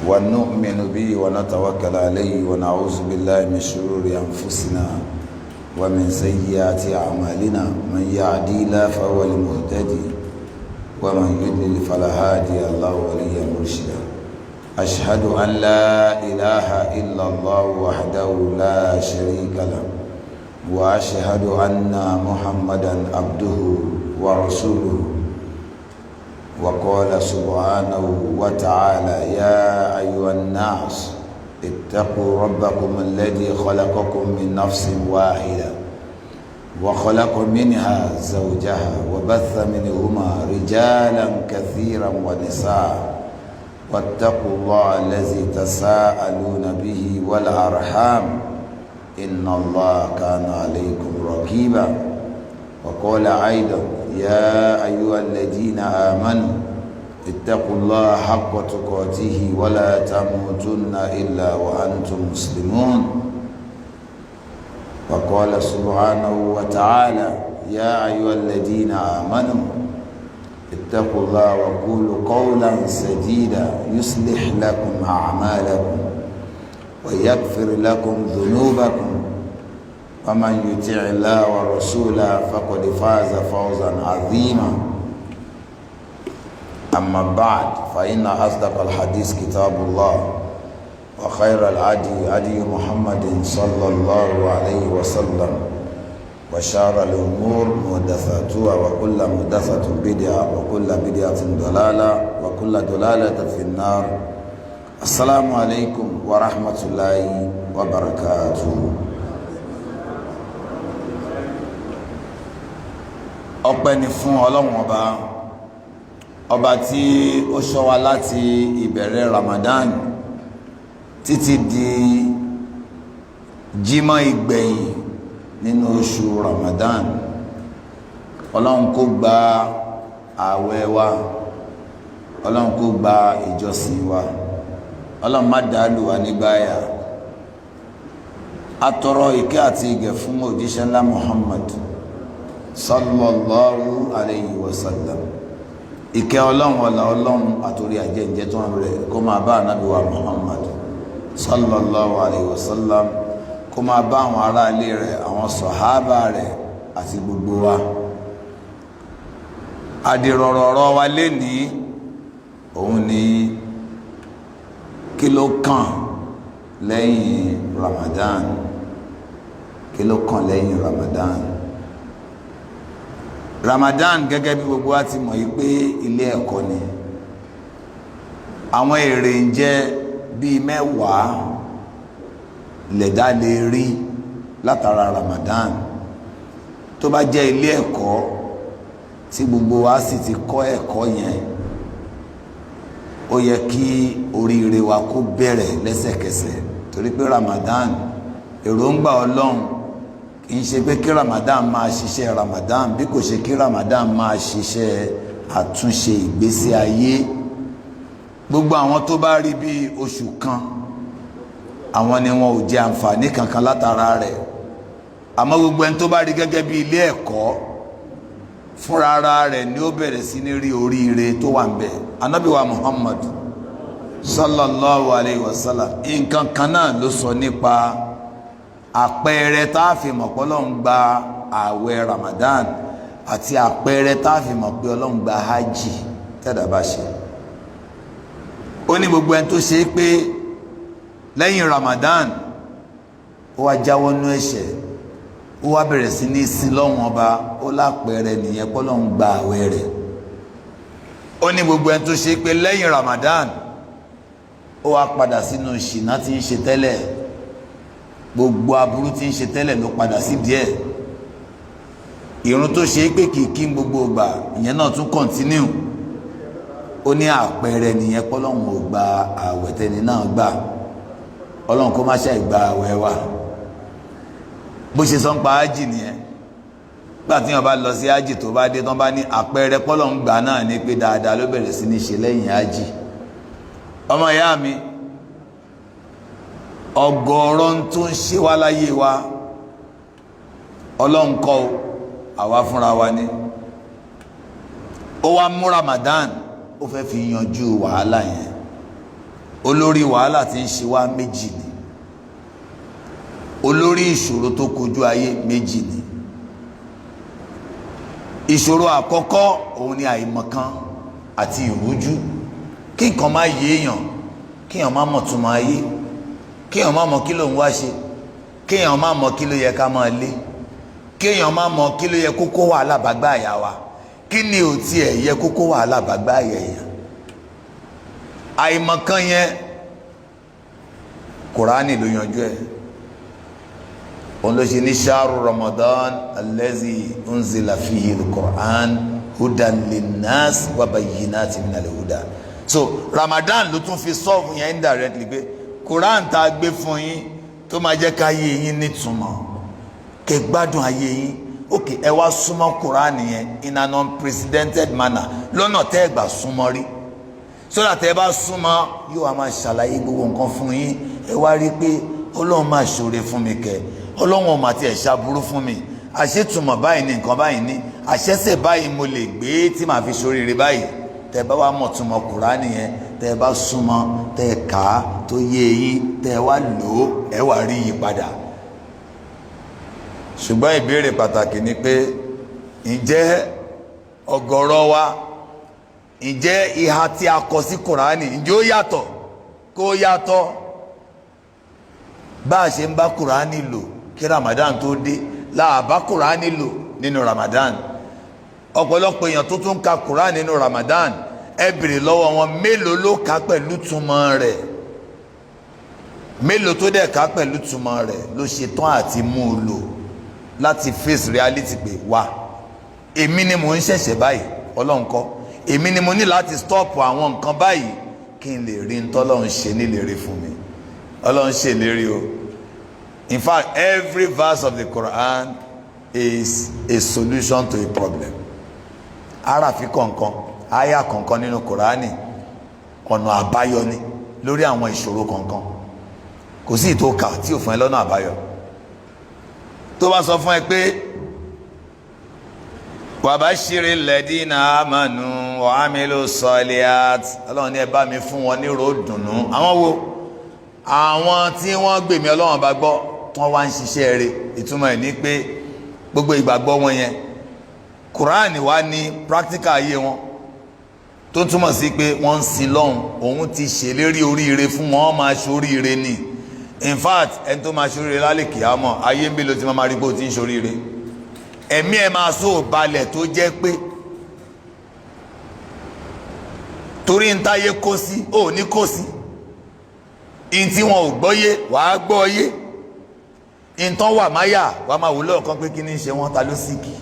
ونؤمن به ونتوكل عليه ونعوذ بالله من شرور أنفسنا ومن سيئات أعمالنا من يهدي الله فهو المهتدي ومن يضلل فلا هادي له وليا مرشدا أشهد أن لا إله إلا الله وحده لا شريك له وأشهد أن محمدا عبده ورسوله وقال سبحانه وتعالى يا أيها الناس اتقوا ربكم الذي خلقكم من نفس واحدة وخلق منها زوجها وبث منهما رجالا كثيرا ونساء واتقوا الله الذي تساءلون به والأرحام إن الله كان عليكم رقيبا وقال أيضا يا أيها الذين آمنوا اتقوا الله حق تقاته ولا تموتن إلا وأنتم مسلمون وقال سبحانه وتعالى يا أيها الذين آمنوا اتقوا الله وقولوا قولا سديدا يصلح لكم أعمالكم ويغفر لكم ذنوبكم ومن يطع الله ورسوله فقد فاز فوزا عظيما أما بعد فإن أصدق الحديث كتاب الله وخير الهدي هدي محمد صلى الله عليه وسلم وشر الأمور محدثاتها وكل محدثة بدعة وكل بدعة ضلالة وكل ضلالة في النار. السلام عليكم ورحمة الله وبركاته. ọpẹ́ ni fún Ọlọ́run ọba tí ó ṣọ́ wa láti ìbẹ̀rẹ̀ Ramadan títí di jímọ̀ ìgbẹ̀yìn nínú oṣù Ramadan. Ọlọ́run kó gba ààwẹ̀ wa, Ọlọ́run kó gba ìjọsìn wa, Ọlọ́run má dàálù wa nígbàyà. Atọrọ ìkẹ́ àti ìgẹ̀ fún òjíṣẹ́ ńlá Muhammad sallallahu alayhi wa sallam. Ìkẹ́ Ọlọ́run ọlá Ọlọ́run àtòrí àjẹ́ǹjẹ́ tó ń rẹ̀ kó máa bá ànábì wa Muhammad sallallahu alayhi wa sallam, kó máa bá àwọn ará ilé rẹ̀, àwọn sọ̀hábà rẹ̀ àti gbogbo wa. Àdìrọ̀rọ̀ wa lénìí òun ni kí ló kàn lẹ́yìn Ramadan, kí ló kàn lẹ́yìn Ramadan. Ramadan gẹ́gẹ́ bí gbogbo wa ti mọ̀ yí pé ilé ẹ̀kọ́ ni. Àwọn èrè ń jẹ́ bíi mẹ́wàá lẹ̀dá lè rí látara Ramadan tó bá jẹ́ ilé ẹ̀kọ́ tí gbogbo wa sì ti kọ́ ẹ̀kọ́ yẹn. Ó yẹ kí oríire wa kó bẹ̀rẹ̀ lẹ́sẹ̀kẹsẹ̀ torí pé Ramadan èròǹgbà Ọlọ́run kì í ṣe pé kí Ramadan máa ṣiṣẹ́ Ramadan bí kò ṣe kí Ramadan máa ṣiṣẹ́ àtúnṣe ìgbésí ayé. Gbogbo àwọn tó bá rí bí oṣù kan àwọn ni wọn ò jẹ àǹfààní kankan látara rẹ̀, àmọ́ gbogbo ẹni tó bá rí gẹ́gẹ́ bí ilé ẹ̀kọ́ fúnra ara rẹ̀ ni ó bẹ̀rẹ̀ sí ní rí oríire tó wà ń bẹ̀. Ànábì wa Muhammad sallallahu alayhi wa sallam nǹkan kan náà ló sọ nípa àpẹẹrẹ tá a fi mọ̀ pé Ọlọ́run gba ààwẹ̀ Ramadan àti àpẹẹrẹ tá a fi mọ̀ pé Ọlọ́run gba hajj tẹ́dà bá ṣe. Ó ní gbogbo ẹni tó ṣe é pé lẹ́yìn Ramadan ó wá jáwọ́ nú ẹ̀ṣẹ̀, ó wá bẹ̀rẹ̀ sí ní sin lọ́wọ́n ọba, ó lápẹẹrẹ nìyẹn pé Ọlọ́run gba ààwẹ̀ rẹ̀. Ó ní gbogbo ẹni tó ṣe é pé lẹ́yìn Ramadan ó wá padà sínú ṣìnà tí ń ṣe tẹ́lẹ̀, gbogbo aburú tí ń ṣe tẹ́lẹ̀ ló padà sí díẹ̀. Ìrun tó ṣe é pé kìkí gbogbo ìgbà ìyẹn náà tún kọ̀ntínú. Ó ní àpẹẹrẹ nìyẹn pé Ọlọ́run ò gba ààwẹ̀ tẹni náà gbà. Ọlọ́run kó má ṣe gba ààwẹ̀ wa. Bó ṣe sọ ń pa ájì nìyẹn. Gbà tí wọ́n bá lọ sí ájì tó bá dé tán bá ní àpẹẹrẹ pé Ọlọ́run gbà náà ní pé dáadáa ló bẹ̀rẹ̀ sí ní ṣe lẹ́yìn ájì. Ọmọ ìyá mi, ọ̀gọ̀rọ̀ tó ń ṣe wá láyé wa Ọlọ́run kọ́ àwa fúnra wa ní. Ó wá mú Ramadan ó fẹ́ fi yanjú wàhálà yẹn. olórí wàhálà tí ń ṣe wá méjì ni, olórí ìṣòro tó kojú ayé méjì ni. ìṣòro àkọ́kọ́ òun ni àìmọ̀kan àti ìrújú, kí nǹkan má yé èèyàn, kí èèyàn má mọ̀ túmọ̀ ayé, kí èèyàn má mọ̀ kí ló ń wá ṣe, kí èèyàn má mọ̀ kí ló yẹ ká máa lé, kí èèyàn má mọ̀ kí ló yẹ kókó wàhálà bàgbà àyà wa, kí ni ò tiẹ̀ yẹ kókó wàhálà bàgbà àyà èèyàn. àìmọ̀kan yẹn Kùránì ló yanjú ẹ̀. òun ló ṣe ní ṣáàrù Ramadan allazi unzila fihi al-Qur'an hudan linnas wa bayyinatin min al-huda. so Ramadan ló tún fi sọ́ọ̀fù yẹn indirectly pé Quran tá a gbé fún yín tó máa jẹ́ ká yé yín nítumọ̀, kẹ́ gbádùn ayé yín. ok, ẹ wá súnmọ́ Quran yẹn in an unprecedented manner, lọ́nà tẹ́ ẹ gbà súnmọ́ rí, sọ́dà tẹ́ ẹ bá súnmọ́ yóò wá máa ṣàlàyé gbogbo nǹkan fún yín. ẹ wá rí i pé Ọlọ́run máa ṣoore fún mi kẹ́, Ọlọ́run ò mà tiẹ̀ ṣàbúrú fún mi, àṣetùmọ̀ báyìí ní nǹkan báyìí ní, àṣẹ́sẹ̀ báyìí mo lè gbé tí màá fi ṣoríire báyìí. tẹ́ bá wá mọ̀ túmọ̀ Kùránì yẹn, tẹ́ bá súnmọ́, tẹ́ kà á tó yé yín, tẹ́ wá lò ó, ẹ wá rí yí padà. ṣùgbọ́n ìbéèrè pàtàkì ni pé ǹjẹ́ ọ̀gọ̀rọ̀ wa, ǹjẹ́ ìhà tí a kọ sí Kùránì ǹjẹ́ ó yàtọ̀? kó yàtọ̀. bá a ṣe ń bá Kùránì lò kí Ramadan tó dé, láàbá Kùránì lò nínú Ramadan. ọ̀pọ̀lọpọ̀ èèyàn tó tún ka Kùránì nínú Ramadan, ẹ bèrè lọ́wọ́ wọn mélòó ló kà pẹ̀lú túmọ̀ rẹ̀, mélòó tó dẹ̀ kà pẹ̀lú túmọ̀ rẹ̀ ló ṣe tán àti mú un lò láti face reality pé wá, èmi ni mò ń ṣẹ̀ṣẹ̀ báyìí, Ọlọ́run kọ́, èmi ni mo ní láti stop àwọn nǹkan báyìí kí n lè rí ntọ́lọ́run ṣe nílérí fún mi. Ọlọ́run ṣe lérí o. In fact, every verse of the Quran is a solution to a problem. Àràfí kọ̀ọ̀kan, àyà kọ̀ọ̀kan nínú Kùránì ọ̀nà àbáyọ ni lórí àwọn ìṣòro kọ̀ọ̀kan. kò sí ìtòkà tí ò fún ẹ lọ́nà àbáyọ. tó bá sọ fún ẹ pé wàbáṣírí lẹ́dínà àmànù wàhámìlú sọ́ọ̀lìyàt, Ọlọ́run ní ẹ bá mi fún wọn ní ròdùnú. àwọn wo? àwọn tí wọ́n gbèmí Ọlọ́run bá gbọ́, wọ́n wá ń ṣiṣẹ́ rẹ̀. ìtumọ̀ ẹ̀ ní pé gbogbo ìgbàgbọ́ wọn yẹn, Kùránì wá ní practical ayé wọn, tó túmọ̀ sí pé wọ́n ń sin lọ́hùn. òun ti ṣèlérí oríire fún wọn, máa ṣoríire ni. in fact ẹni tó máa ṣoríire lálẹ́ kìámọ̀, ayé ń bí ló ti máa rí bó ti ń ṣoríire. ẹ̀mí ẹ̀ máa sọ balẹ̀ tó jẹ́ pé torí ń táyé kó sí ò ní kó sí, in tí wọn ò gbọ́yé wàá gbọ́yé, in tán wà máyà wàá máa wò lọ́ọ̀kan pé kí ní ṣe wọ́n, ta ló sì kì.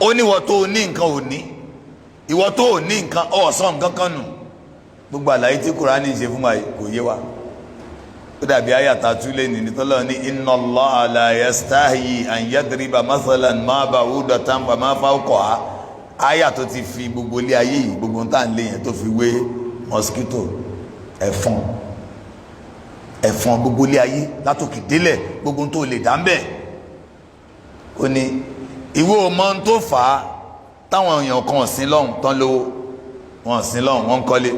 ó ní ìwọ tó ní nǹkan ò ní, ìwọ tó ní nǹkan ọ̀sán nǹkan kan nù. gbogbo àlàyé tí Kùránì ṣe fún wa kò yé wa. ó dàbí àyàtà túlẹ̀ ní tọ́lọ́ ní inna Allaha la yastahi an yadriba mathalan ma ba'udatan fama fawqaha. àyà tó ti fi gbogbo ilé ayé yìí, gbogbo ń tà ń lé yẹn tó fi wé mosquito, ẹ̀fọn, gbogbo ilé ayé látòkè délẹ̀, gbogbo tó lè dá ń bẹ̀. ó ní ìwọ ọmọ tó fà á táwọn èèyàn kan ọ̀sìn lọ́hùn tán lówó, wọn ọ̀sìn lọ́hùn wọn kọ́lé,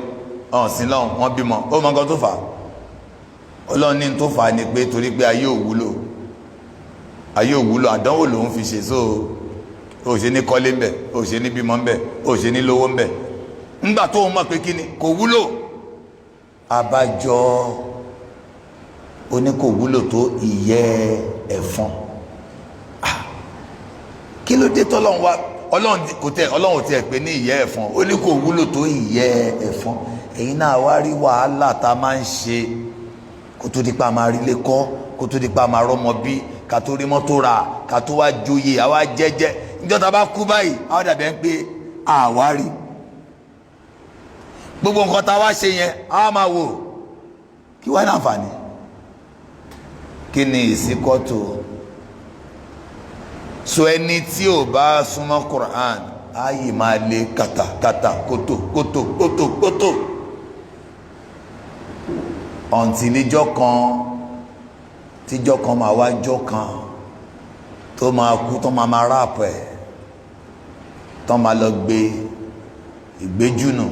wọn ọ̀sìn lọ́hùn wọn bímọ. ó mọ nǹkan tó fà á. Ọlọ́run ní tó fà á ni pé torí pé ayé òwúlò, àdánwò lòun fi ṣe. so ó ṣe ní kọ́lé ńbẹ̀, ó ṣe ní bímọ ńbẹ̀, ó ṣe ní lówó ńbẹ̀. ńgbà tó mọ̀ pé kí ni kò wúlò, abájọ ó ní kò wúlò tó ìyẹ́ ẹ̀fọn. kí ló dé tọ́lọ́run wá, Ọlọ́run tiẹ̀ pé ní ìyẹ́ ẹ̀fọn, ó ní kò wúlò tó ìyẹ́ ẹ̀fọn. ẹ̀yin náà wá rí wàhálà tá a máa ń ṣe kó tó di pa máa rí lé kọ́, kó tó di pa máa rọ́mọ bí, ká tó rí mọ́tò rà, ká tó wá joyè, àwa jẹ́jẹ́. níjọ́ tá a bá kú báyìí àwọn dàbí ẹ̀ ń pé àwa rí gbogbo nǹkan tá a wá ṣe yẹn, a máa wò kí wá ní àǹfààní. kí ni ìsíkọ́tò? so ẹni tí ò bá súnmọ́ Quran ayé máa lé kàtàkàtà kótó ọ̀ǹtìlíjọ́ kan tíjọ́ kan máa wá jọ́ kan tó máa kú, tó máa ráàpù ẹ̀, tó máa lọ gbé ìgbéjúnù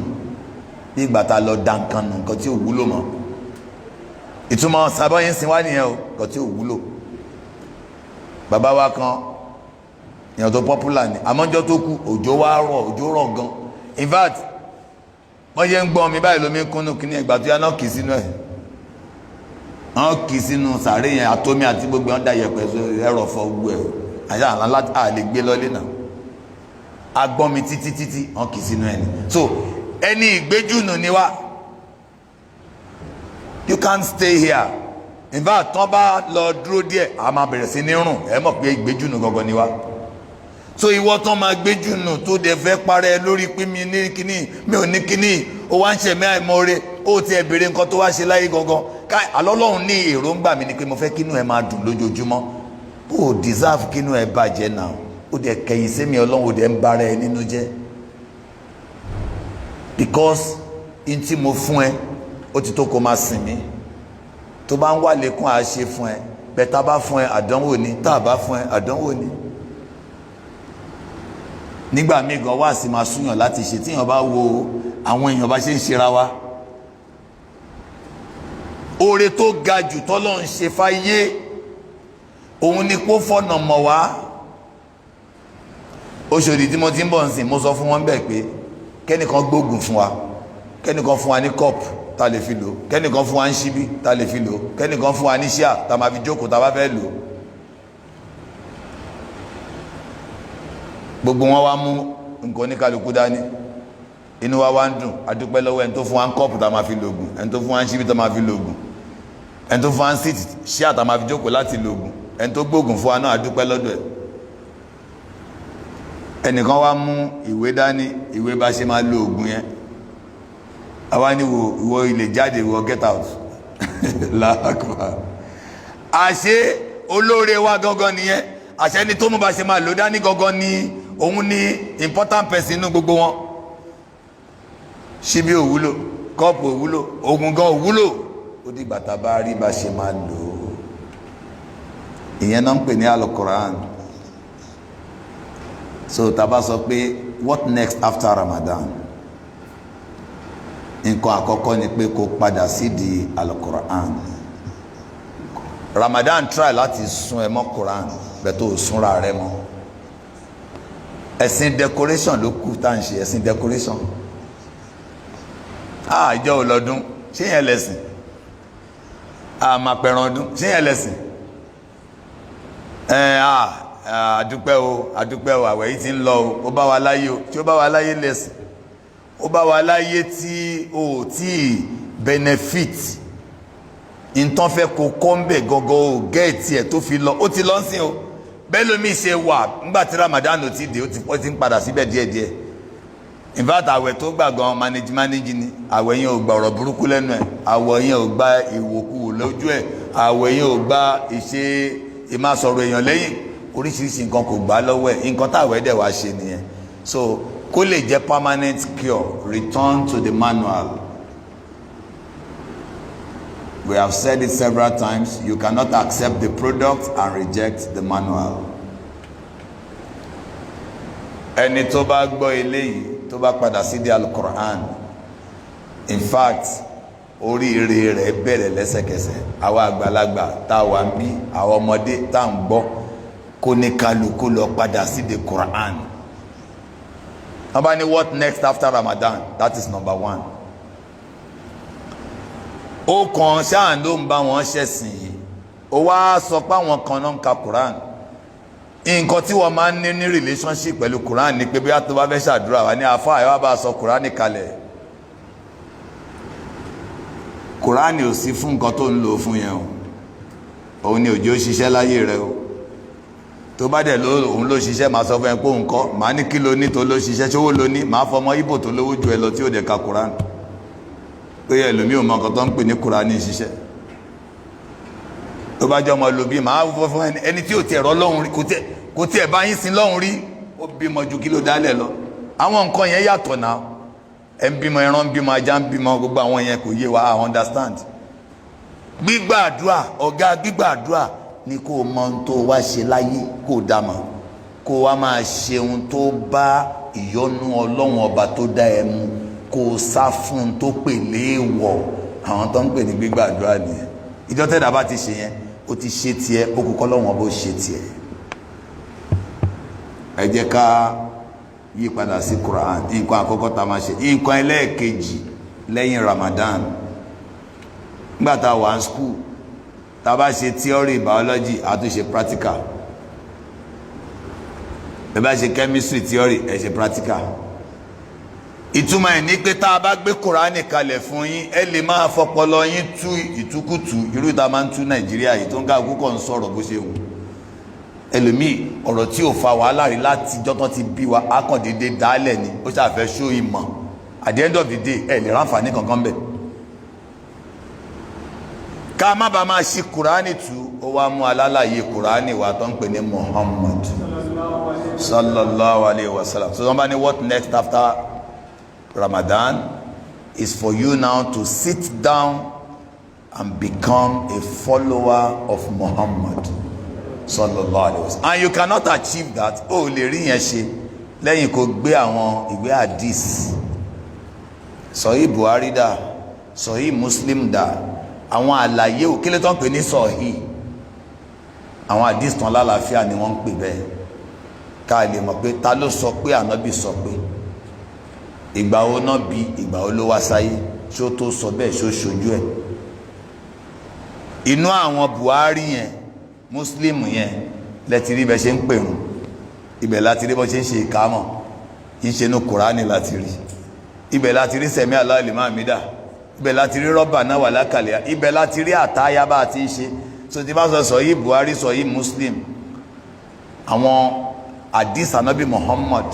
bí ìgbà tá lọ dá nǹkan nù, nǹkan tí ò wúlò mọ́. Ìtumọ̀ sábà yẹn sin wá nìyẹn o, nǹkan tí ò wúlò. Bàbá wa kan èèyàn tó popular ni, àmọ́jọ́ tó kú òjò wá rọ̀, òjò rọ̀ gan. In fact wọ́n yẹ ń gbọ́n mi báyìí lómi kúnnú kí ní ẹgbà tó yá náà kì í sínú ẹ̀, wọ́n kì í sínú sàárè yẹn àtómi àti gbogbo wọn dá yẹpẹ̀ ẹ̀rọ fọ gbogbo ẹ̀ àyà àlá lè gbé lọ́lé náà, agbọ́n mi títí títí wọ́n kì í sínú ẹ̀ ni. So ẹni ìgbéjúnù ni wá, you can't stay here. In fact tán bá lọ dúró díẹ̀ a máa bẹ̀rẹ̀ sí ní rùn, ẹ mọ̀ pé ìgbéjúnù gangan ni wá. So ìwọ tán máa gbéjúnù tó dẹ̀ fẹ́ parẹ́ lórí pé mi ní kíní mi ò ní kíní, ó wá ń ṣe mí àìmọ́re, ó ti ẹ̀ béèrè nǹkan tó wá ṣe láyé gangan. Àlọ́lọ́run ní èròǹgbà mi ni pé mo fẹ́ kínú ẹ máa dùn lójoojúmọ́, ó deserve kínú ẹ bàjẹ́ náà, ó dẹ̀ kẹ̀yìn sí mi Ọlọ́run, ó dẹ̀ ń bára ẹ nínú jẹ́, because in tí mo fún ẹ ó ti tó kó máa sìn mí. Tó bá ń wà lékún àá ṣe fún ẹ, bẹ́ẹ̀ tá bá fún ẹ àdánwò ni, tá bá fún ẹ àdánwò ni. Nígbà míì gan wá sí máa súyàn láti ṣe, tí èèyàn bá wo àwọn èèyàn bá ṣe ń ṣera wa. Oore tó ga jù tọ́lọ́run ṣe fáyé òun ni kó fọ́nà mọ̀ wá. Oṣòdì tí mo ti ń bọ̀ nsìn, mo sọ fún wọn bẹ́ẹ̀ pé kẹ́nìkan gbógun fún wa, kẹ́nìkan fún wa ní kọ́ọ̀pù tá lè fi lò, kẹ́nìkan fún wa ní ṣíbí tá lè fi lò, kẹ́nìkan fún wa ní ṣíà tá máa fi jókòó tá bá fẹ́ lò. Gbogbo wọn wá mú nǹkan oníkálukú dání, inú wa wá ń dùn, a dúpẹ́ lọ́wọ́ ẹni tó fún wa ní kọ́ọ̀pù tá máa fi lògùn, ẹni tó fún wa ní ṣíbí tá máa fi lògùn, ẹni tó fún wa ní síìtì ṣíà tá máa fi jókòó láti lògùn, ẹni tó gbógun fún wa náà a dúpẹ́ lọ́dọ̀ ẹ̀. Ẹnìkan wá mú ìwé dání, ìwé bá ṣe máa lo ògùn yẹn, àwa ní ìwọ ilé jáde, ìwọ get out. Láàkùnrin àṣé olóore wa gangan nìyẹn, àṣẹ ni tó mú bá ṣe máa lò dání gangan ni òun ní important person inú gbogbo wọn. Ṣíbí òwúlò, kọ́ọ̀pù òwúlò, ògùn gan òwúlò, ó dìgbà tá bá rí bá ṣe máa lò ó. Ìyẹn náà ń pè ní Al-Quran. So tá bá sọ pé what next after Ramadan, nǹkan àkọ́kọ́ ni pé kó padà sídìí Al-Quran. Ramadan try láti sún ẹ mọ́ Quran bẹ́ẹ̀ tó súnra rẹ mọ́. Ẹ̀sìn decoration ló kù tá à ń ṣe, ẹ̀sìn decoration. Ìjọ ọlọ́dún ṣé yẹn lẹ́sìn? Àmàpẹ̀ràn ọdún ṣé yẹn lẹ́sìn? Àdúpẹ́ o, àwẹ̀ yìí ti ń lọ o, ó bá wa láyé o, tí ó bá wa láyé lẹ́sìn. Ó bá wa láyé tí o tí benefit nǹkan fẹ́ kó kọ́ńbẹ̀ gọ́gọ́ o gẹ́ẹ̀tì ẹ̀ tó fi lọ, ó ti lọ sí o. Bẹ́ẹ̀ lómi ṣe wà nígbà tí Ramadan ò ti dé, ó ti ń padà síbẹ̀ díẹ̀díẹ̀. In fact àwẹ̀ tó gbà gan manage ni, àwẹ̀ yẹn ò gba ọ̀rọ̀ burúkú lẹ́nu ẹ̀, àwẹ̀ yẹn ò gba ìwòkú lójú ẹ̀, àwẹ̀ yẹn ò gba ìmásọ̀rọ̀ èèyàn lẹ́yìn, oríṣiríṣi nǹkan kò gbà lọ́wọ́ ẹ̀. Nǹkan táwẹ̀ dẹ̀ wá ṣe nìyẹn. So kó lè jẹ́ permanent cure, return to the manual. We have said it several times, you cannot accept the product and reject the manual. Ẹni tó bá gbọ́ eléyìí tó bá padà sí di Al-Quran, in fact oríire rẹ̀ bẹ̀rẹ̀ lẹ́sẹ̀kẹsẹ̀. Àwa àgbàlagbà tá wà ń bí, àwọn ọmọdé tá ń gbọ́, kó ní kálukú lọ padà sí di Quran. Nobody, what next after Ramadan? That is number one. Ó kàn ṣáà ló ń bá wọn ṣẹ̀sìn yìí, ó wá sọ pé àwọn kan náà ń ka Quran. Nǹkan tí wọ́n máa ń ní relationship pẹ̀lú Quran ni pé bí a tó bá fẹ́ ṣàdúrà wá ní àfáà ẹ̀ wá bá sọ Quran kalẹ̀. Quran ò sí fún nǹkan tó ń lò fún yẹn o, òun ni òjò ṣiṣẹ́ láyé rẹ o. Tó bá dẹ̀ òun ló ṣiṣẹ́ máa sọ fún ẹ pé òun kọ́, màá ní kí ló ní tó ló ṣiṣẹ́, ṣówó ló ní, màá fọmọ Ìgbò tó lówó ju ẹ lọ tí ó dẹ̀ ka Quran. Pé ẹlòmí ò mọ nǹkan tó ń pè ní Quran ní ṣiṣẹ́. Tó bá jẹ́ ọmọ lòbí màá fọ́ fún ẹni tí ò tiẹ̀ rọ́ lọ́hùn rí, kò tiẹ̀ bá yín sin lọ́hùn rí, ó bímọ ju kí ló dálẹ̀ lọ. Àwọn nǹkan yẹn yàtọ̀ náà. Ẹ ń bímọ ẹran ń bímọ ajá ń bímọ, gbogbo àwọn yẹn kò yé wa, I understand. Gbígbàdúrà, ọ̀gá gbígbàdúrà ni kó mọ ohun tó wá ṣe láyé, kó dá mọ̀, kó wá máa ṣe ohun tó bá ìyọ́nú Ọlọ́run ọba tó dá ẹ mu, kó sá fún tó pè léèwọ̀. Àwọn tó ń pè ní gbígbàdúrà nìyẹn. Ìjọ tẹ́dà bá ti ṣe yẹn ó ti ṣe tiẹ̀, ó kù kọ́ lọ́wọ́n bó ṣe tiẹ̀. Ẹ jẹ́ ká yí padà sí Quran. Nǹkan àkọ́kọ́ tá máa ṣe. Nǹkan ẹlẹ́ẹ̀kejì lẹ́yìn Ramadan, nígbà tá a wà ní school, tá a bá ṣe theory biology a tún ṣe practical. Ẹ bá ṣe chemistry theory ẹ ṣe practical. Ìtumọ̀ ẹ̀ ní pé tá a bá gbé Kùránì kalẹ̀ fún yín ẹ lè máa fọpọlọ yín tú ìtukùtù irú ìta máa ń tú Nàìjíríà yìí tó ń ká àkókò ń sọ̀rọ̀ bó ṣe wù. Ẹlòmíì ọ̀rọ̀ tí ò fa wàhálà rí láti jọ́tọ́ ti bí wa akọ̀dédé dálẹ̀ ni ó ṣàfẹ́ ṣó ìmọ̀. At the end of the day ẹ lè ráǹfààní kankan bẹ̀. Ká má bàa máa ṣí Kùránì tú ó wá mú alálàyé Kùránì wa tó ń pè ní Muhammad sallallahu alayhi wa sallam. So somebody, what next after Ramadan is for you now to sit down and become a follower of Muhammad sallallahu alayhi wa sallam. And you cannot achieve that. O lè rí yẹn ṣe lẹ́yìn kó gbé àwọn ìwé hadith, Sahih Buhari dà, Sahih Muslim dà, àwọn àlàyé òkèlè tó ń pè ní Sahih, àwọn hadith tán lálàáfíà ni wọ́n ń pè bẹ́ẹ̀. Ká lè mọ̀ pé ta ló sọ pé ànábì sọ pé, ìgbà wo náà bí, ìgbà wo ló wá sáyé, ṣó tó sọ bẹ́ẹ̀ ṣó ṣojú ẹ̀. Inú àwọn Buhari yẹn, Muslim yẹn lẹ́ti rí bẹ́ ṣe ń pèrún, ibẹ̀ láti rí bọ́ ṣe ń ṣe ìkámọ̀, ń ṣe ní Kùránì láti rí, ibẹ̀ láti rí sẹ̀mí Allahu liman hamidah, ibẹ̀ láti rí Rabbana wa lakal hamd, ibẹ̀ láti rí àtáyá bá ti ń ṣe. So ti bá sọ yìí Buhari, sọ yìí Muslim, àwọn hadith Ànábì Muhammad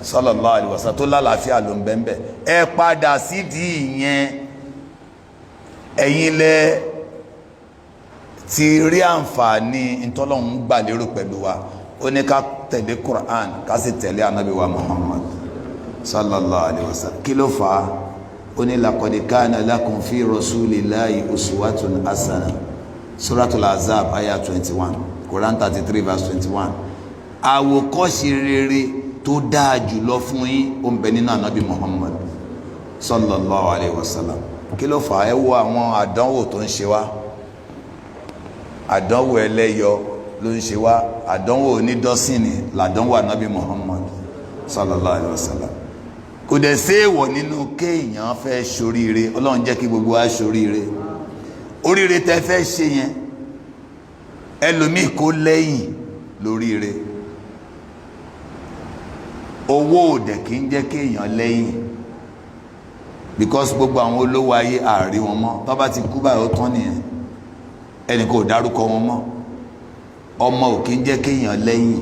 sallallahu alaihi wasallam tó lálàáfíà ló ń bẹ́ẹ̀. Ẹ padà sídìí ìyẹn, ẹ̀yin lẹ ti rí àǹfààní ìtọ́lọ́hún gbà lérò pẹ̀lú wa. Ó ní ká tẹ̀lé Quran ká sì tẹ̀lé Ànábì wa Muhammad sallallahu alaihi wasallam. Kí ló fà á? Ó ní laqad kana lakum fi rasulillahi uswatun hasana, Suratul Ahzab ayah 21, Quran 33 verse 21. Àwòkọ́ṣe rere tó dáa jùlọ fún yín ó ń bẹ nínú Ànábì Muhammad sallallahu alaihi wasallam. Kí ló fà á? Ẹ wo àwọn àdánwò tó ń ṣe wá, àdánwò ẹlẹ́yọ ló ń ṣe wá, àdánwò onídọ́sìnì làdánwò Ànábì Muhammad sallallahu alaihi wasallam. Kò dẹ̀ sí èèwọ̀ nínú kéèyàn fẹ́ ṣoríire. Ọlọ́run jẹ́ kí gbogbo wa ṣoríire. Oríire tẹ́ fẹ́ ṣe yẹn ẹlòmíì kó lẹ́yìn lóríire. Owó ò dẹ̀ kí ń jẹ́ kéèyàn lẹ́yìn, because gbogbo àwọn olówó ayé àárí wọn mọ́, tó bá ti kú báyìí ó tán nìyẹn, ẹnì kò dárúkọ wọn mọ́. Ọmọ ò kí ń jẹ́ kéèyàn lẹ́yìn.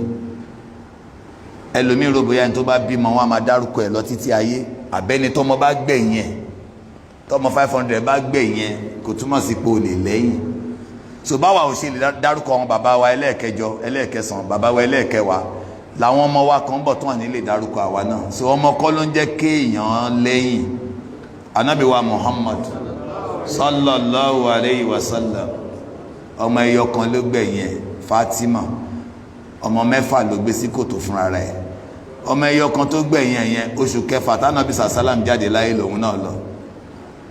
Ẹlòmíì rò bóyá ẹni tó bá bímọ wọn a máa dárúkọ ẹ̀ lọ títí ayé, àbẹ́ni tọ́mọ bá gbẹ̀yìn ẹ̀, tọ́mọ 500 bá gbẹ̀yìn ẹ̀ kò túmọ̀ sí pé o lè lẹ́yìn. So báwa ò ṣe lè dárúkọ àwọn bàbá wa ẹlẹ́ẹ̀kẹjọ, ẹlẹ́ẹ̀kẹsàn, bàbá wa ẹlẹ́ẹ̀kẹwàá, làwọn ọmọ wa kan bọ̀ tó wà nílé dárúkọ àwa náà. So ọmọ kọ́ ló ń jẹ́ kéèyàn lẹ́yìn. Ànábì wa Muhammad sallallahu alayhi wa sallam, ọmọ ẹyọ kan ló gbẹ̀yìn ẹ̀, Fatima, ọmọ mẹ́fà ló gbé sí kòtò fúnra rẹ̀. Ọmọ ẹyọ kan tó gbẹ̀yìn ẹ̀ yẹn oṣù kẹfà tánàbí sàsálàm jáde láyé lòun náà lọ.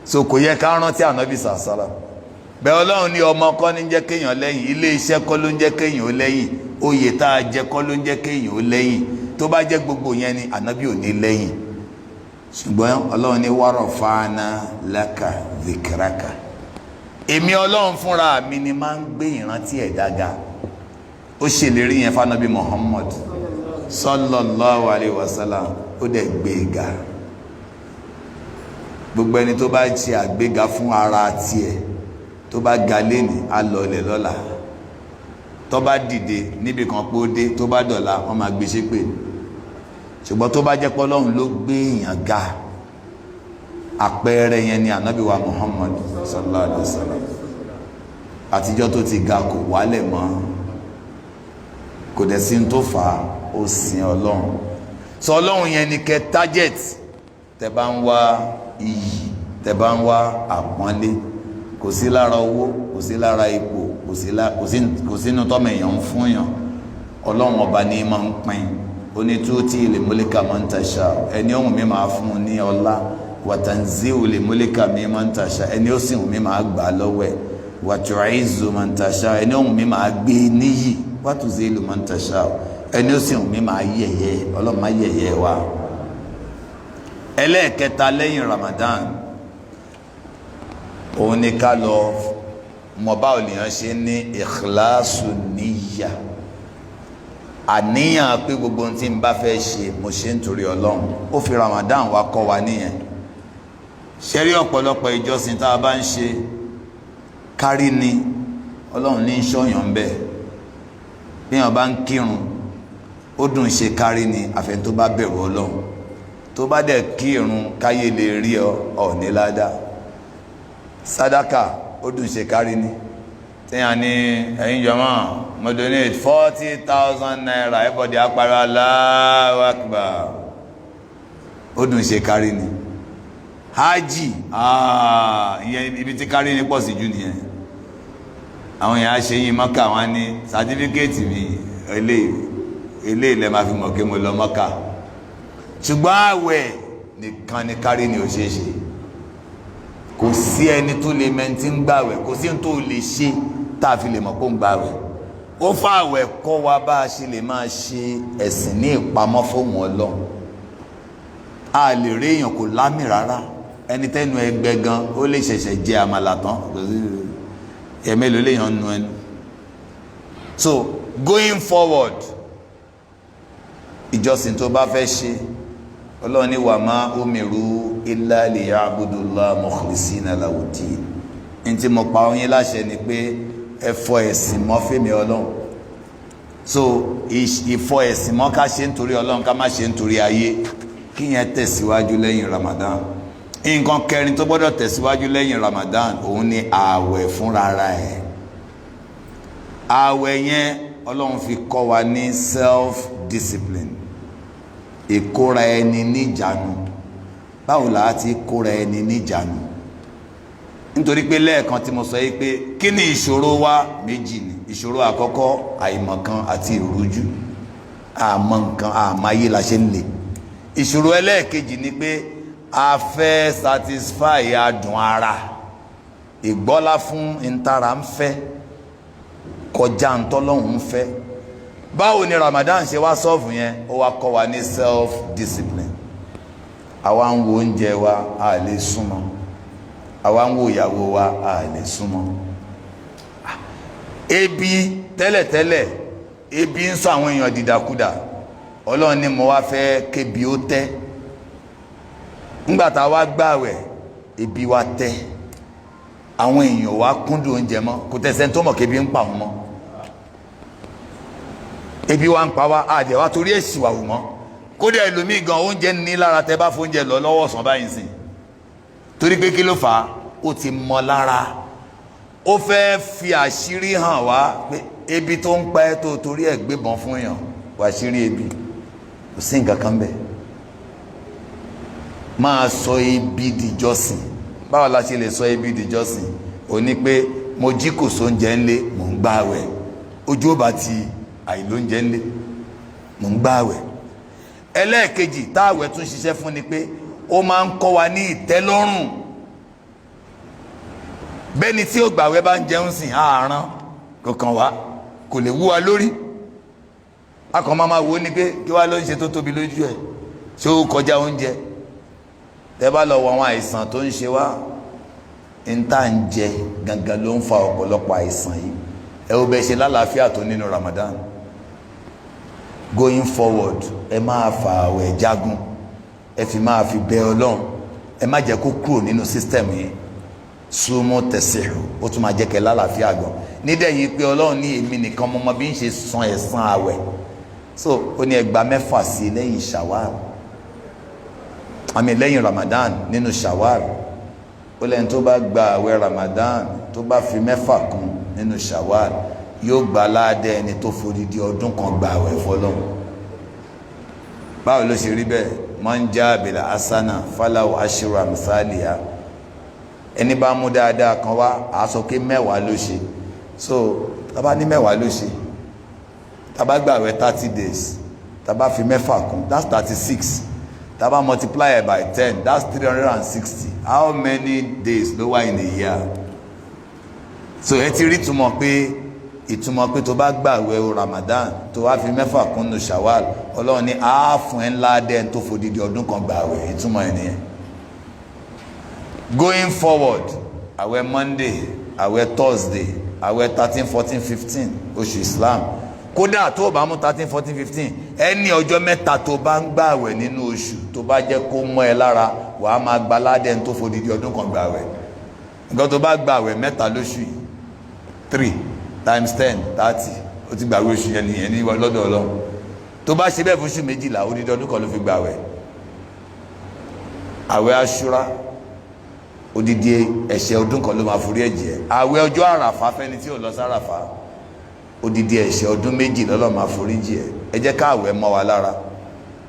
So kò yẹ ká rántí ànábì sàsálàm. Bẹ́ẹ̀ Ọlọ́run ní ọmọ kọ́ ní jẹ́ kéèyàn lẹ́yìn, ilé iṣẹ́ kọ́ ló ń jẹ́ kéèyàn ó lẹ́yìn, oyè tá a jẹ kọ́ ló ń jẹ́ kéèyàn ó lẹ́yìn. Tó bá jẹ́ gbogbo yẹn ni ànábì ò ní lẹ́yìn. Ṣùgbọ́n Ọlọ́run ní wa rafa'na laka dhikraka. Èmi Ọlọ́run fúnra mi ni máa ń gbé ìrántí ẹ̀ dága. Ó ṣèlérí yẹn fánábì Muhammad sallallahu alayhi wa sallam, ó dẹ̀ gbéga. Gbogbo ẹni tó bá ṣe àgbéga fún ara tiẹ̀, tó bá ga léni á lọlẹ̀ lọ́la, tó bá dìde níbi kan pé ó dé, tó bá dọ̀la wọ́n máa gbé ṣépè. Ṣùgbọ́n tó bá jẹ́ pé Ọlọ́run ló gbé èèyàn ga, àpẹẹrẹ yẹn ni ànábì wa Muhammad sallallahu alayhi wa sallam. Àtijọ́ tó ti ga kò wálẹ̀ mọ́, kò dẹ̀ sí tó fà á, ó sìn Ọlọ́run. Sọ Ọlọ́run yẹn ni kẹ́ target tẹ́ bá ń wá iyì, tẹ́ bá ń wá àpọ́nlé. Kò sí lára owó, kò sí lára ipò, kò sínú tọ́mọ èèyàn ń fún yàn. Ọlọ́run ọba ní máa ń pín. Ó ní tuuti il mulka man tasha, ẹni ohun mi máa fún un ní ọlá wa tanzi'ul mulka mimman tasha ẹni ó sì wù mí máa gbà lọ́wọ́ ẹ̀ wa tu'izzu man tasha ẹni ó wù mí máa gbé níyì wa tuzillu man tasha ẹni ó sì wù mí máa yẹ̀yẹ́ Ọlọ́run máa yẹ̀yẹ́ wa. ẹlẹ́ẹ̀kẹta lẹ́yìn Ramadan òun ni ká lọ mọ̀ báwo lèèyàn ṣe ní ikhlasu niyya, àníyàn pé gbogbo ohun tí n bá fẹ́ ṣe mo ṣe nítorí Ọlọ́run. Ó fi Ramadan wa kọ́ wa níyẹn. ṣẹ́rí ọ̀pọ̀lọpọ̀ ìjọsìn tá a bá ń ṣe kárí ni Ọlọ́run ní ṣọ́yàn bẹ́ẹ̀. bí wọ́n bá ń kírun ó dùn ṣe kárí ni àfẹn tó bá bẹ̀rù Ọlọ́run. tó bá dẹ̀ kírun káyé lè rí ọ ní ládàá. sàdákà ó dùn ṣe kárí ni tíyàn ní ẹ̀yin jọmọ́ mo donate 40,000 naira everybody apara Allahu Akbar, ó dùn ṣe kárí ni. hajj ìyẹn ibi tí kárí ni pọ̀ sí jù nìyẹn. àwọn èèyàn ṣe yín Mọ́kà wọn ní sàtífíkẹ́ẹ̀tì mi eléyìí lẹ́ máa fi mọ̀ pé mo lọ Mọ́kà. ṣùgbọ́n àwẹ̀ nìkan ni kárí ni ò ṣeé ṣe. kò sí ẹni tó lè mẹ́ntí ń gbàwẹ̀, kò sí ẹni tó lè ṣe tá a fi lè mọ̀ pé ń gbàwẹ̀. ó fàwẹ̀ kọ́ wa bá a ṣe lè máa ṣe ẹ̀sìn ní ìpamọ́ fóun Ọlọ́run. a lè rí èèyàn kò lámì rárá, ẹni tẹ́nu ẹgbẹ́ gan ó lè ṣẹ̀ṣẹ̀ jẹ àmàlà tán ẹ̀mẹ́lò léèyàn nu ẹnu. so going forward, ìjọsìn tó bá fẹ́ ṣe Ọlọ́run ní wa ma umiru illa liya'budullaha mukhlisina lahud-din. ní tí mo pa yín láṣẹ ni pé ẹ fọ ẹ̀sìn mọ́ fèmí Ọlọ́run. so ìfọ ẹ̀sìn mọ́ ká ṣe nítorí Ọlọ́run, ká má ṣe nítorí ayé, kí yẹn tẹ̀síwájú lẹ́yìn Ramadan. nǹkan kẹrin tó gbọ́dọ̀ tẹ̀síwájú lẹ́yìn Ramadan òun ni ààwẹ̀ fúnra ẹ̀. ààwẹ̀ yẹn Ọlọ́run fi kọ́ wa ní self-discipline, ìkóra ẹni níjànú. báwo la á ti kóra ẹni níjànú? nítorí pé lẹ́ẹ̀kan tí mo sọ yìí pé kí ni ìṣòro wa méjì ni. ìṣòro àkọ́kọ́ àìmọ̀kan àti ìrújú, àmọ́ nǹkan àmáyé la ṣe ń lè. ìṣòro ẹlẹ́ẹ̀kejì ni pé a fẹ́ satisfy adùn ara, ìgbọ́lá fún ntara ń fẹ́ kọjá ntọ́lọ́hún ń fẹ́. báwo ni Ramadan ṣe wá sọ́ọ̀fù yẹn? ó wá kọ́ wa ní self-discipline. àwa ń wo oúnjẹ wa a lè súnmọ́, àwa ń wo ìyàwó wa a lè súnmọ́. ebi tẹ́lẹ̀tẹ́lẹ̀ ebi ń sọ àwọn èèyàn dìdàkudà. Ọlọ́run ní mo wá fẹ́ kébi ó tẹ́. ńgbàtà wá gbààwẹ̀ ebi wá tẹ́, àwọn èèyàn wá kúndùn oúnjẹ mọ́, kò tẹ̀sẹ̀ tó mọ̀ kébi ń pa wọn mọ́. ebi wá ń pa wá àdẹ̀ wá torí èsì wà wù mọ́. kódà ẹlòmíì gan oúnjẹ ní lára tẹ bá fóúnjẹ lọ lọ́wọ́ sàn báyìí sìn. torí pé kí ló fà á? ó ti mọ lára. ó fẹ́ fi àṣírí hàn wá pé ebi tó ń pa ẹ́ tó torí ẹ̀ gbébọn fún yàn wá àṣírí ebi kò sí nǹkan kan bẹ́ẹ̀. máa sọ ebi dìjọsìn. báwo la ṣe lè sọ ebi dìjọsìn? ó ní pé mo jí kò sóúnjẹ ńlé mò ń gbààwẹ̀, ojú ò bá ti àìlóúnjẹ ńlé mò ń gbààwẹ̀. ẹlẹ́ẹ̀kejì táàwẹ̀ tún ṣiṣẹ́ fún ni pé ó máa ń kọ́ wa ní ìtẹ́lọ́rùn. bẹ́ni tí ó gbààwẹ̀ bá ń jẹun sìn àárán kankan wá kò lè wú wa lórí. akọ̀ máa wo ni pé kí wá ló ń ṣe tó tóbi lójú ẹ̀, ṣé ó kọjá oúnjẹ? tẹ́ bá lọ wọ àwọn àìsàn tó ń ṣe wá, ń tà ń jẹ gangan ló ń fa ọ̀pọ̀lọpọ̀ àìsàn yìí. ẹ ó bẹ ṣe lálàáfíà tó nínú Ramadan. going forward ẹ máa fa àwẹ̀ jagun, ẹ fi máa fi bẹ Ọlọ́run, ẹ má jẹ́ kó kúrò nínú system yìí. súnmọ́ tẹ̀síhù ó tún máa jẹ́ kẹ́ lálàáfíà gan. nídẹ̀ yìí pé Ọlọ́run ní èmi nìkan mo mọ bí ń ṣe san ẹ̀san àwẹ̀. so ó ní ẹgbàá mẹ́fà sí lẹ́yìn Shawwal, àmì lẹ́yìn Ramadan nínú Shawwal. ó lẹ́yìn tó bá gba àwẹ̀ Ramadan tó bá fi mẹ́fà kún nínú Shawwal yóò gba aládé ẹni tó fòdìdí ọdún kan gba àwẹ̀ fọ́lọ́run. báwo ló ṣe rí bẹ́ẹ̀? man jaa bil hasana falahu ashru amthaliha. ẹni bá mú dáadáa kan wá a sọ pé mẹ́wàá ló ṣe. so tábà ní mẹ́wàá ló ṣe, tábà gba àwẹ̀ 30 days, tábà fi mẹ́fà kún, that's 36. tá bá multiply it by 10, that's 360. How many days ló wà in a year? So ẹ ti rí ìtumọ̀ pé tó bá gbààwẹ̀ Ramadan tó wá fi 6 kúnnú Shawwal, Ọlọ́run ní á fún ẹ ńlá dẹ́n tó fòdìdí ọdún kan gbààwẹ̀. Ìtumọ̀ ẹ̀ nìyẹn. Going forward, àwẹ̀ Monday, àwẹ̀ Thursday, àwẹ̀ 13, 14, 15 oṣù Islam, kódà tó bá mú 13, 14, 15 ẹni ọjọ́ mẹ́ta tó bá ń gbààwẹ̀ nínú oṣù tó bá jẹ́ kó mọ́ ẹ lára, wàá máa gba ládẹ́n tó fòdìdí ọdún kan gbààwẹ̀. Nǹkan tó bá gbààwẹ̀ mẹ́ta lóṣù yìí, 3 times 10, 30, ó ti gbààwẹ̀ oṣù yẹn nìyẹn ní lọ́dọ̀ Ọlọ́run. Tó bá ṣe bẹ́ẹ̀ fún oṣù 12, odidi ọdún kan ló fi gbààwẹ̀. Àwẹ̀ Àṣúrà, odidi ẹ̀ṣẹ̀ ọdún kan ló máa forí ẹ̀jẹ̀. Àwẹ̀ ọjọ́ Àràfà fẹ́ni tí ò lọ sáràfà, odidi ẹ̀ṣẹ̀ ọdún 2 lọ́lọ́ máa forí jì ẹ́. Ẹ jẹ́ ká àwẹ̀ mọ́ wa lára.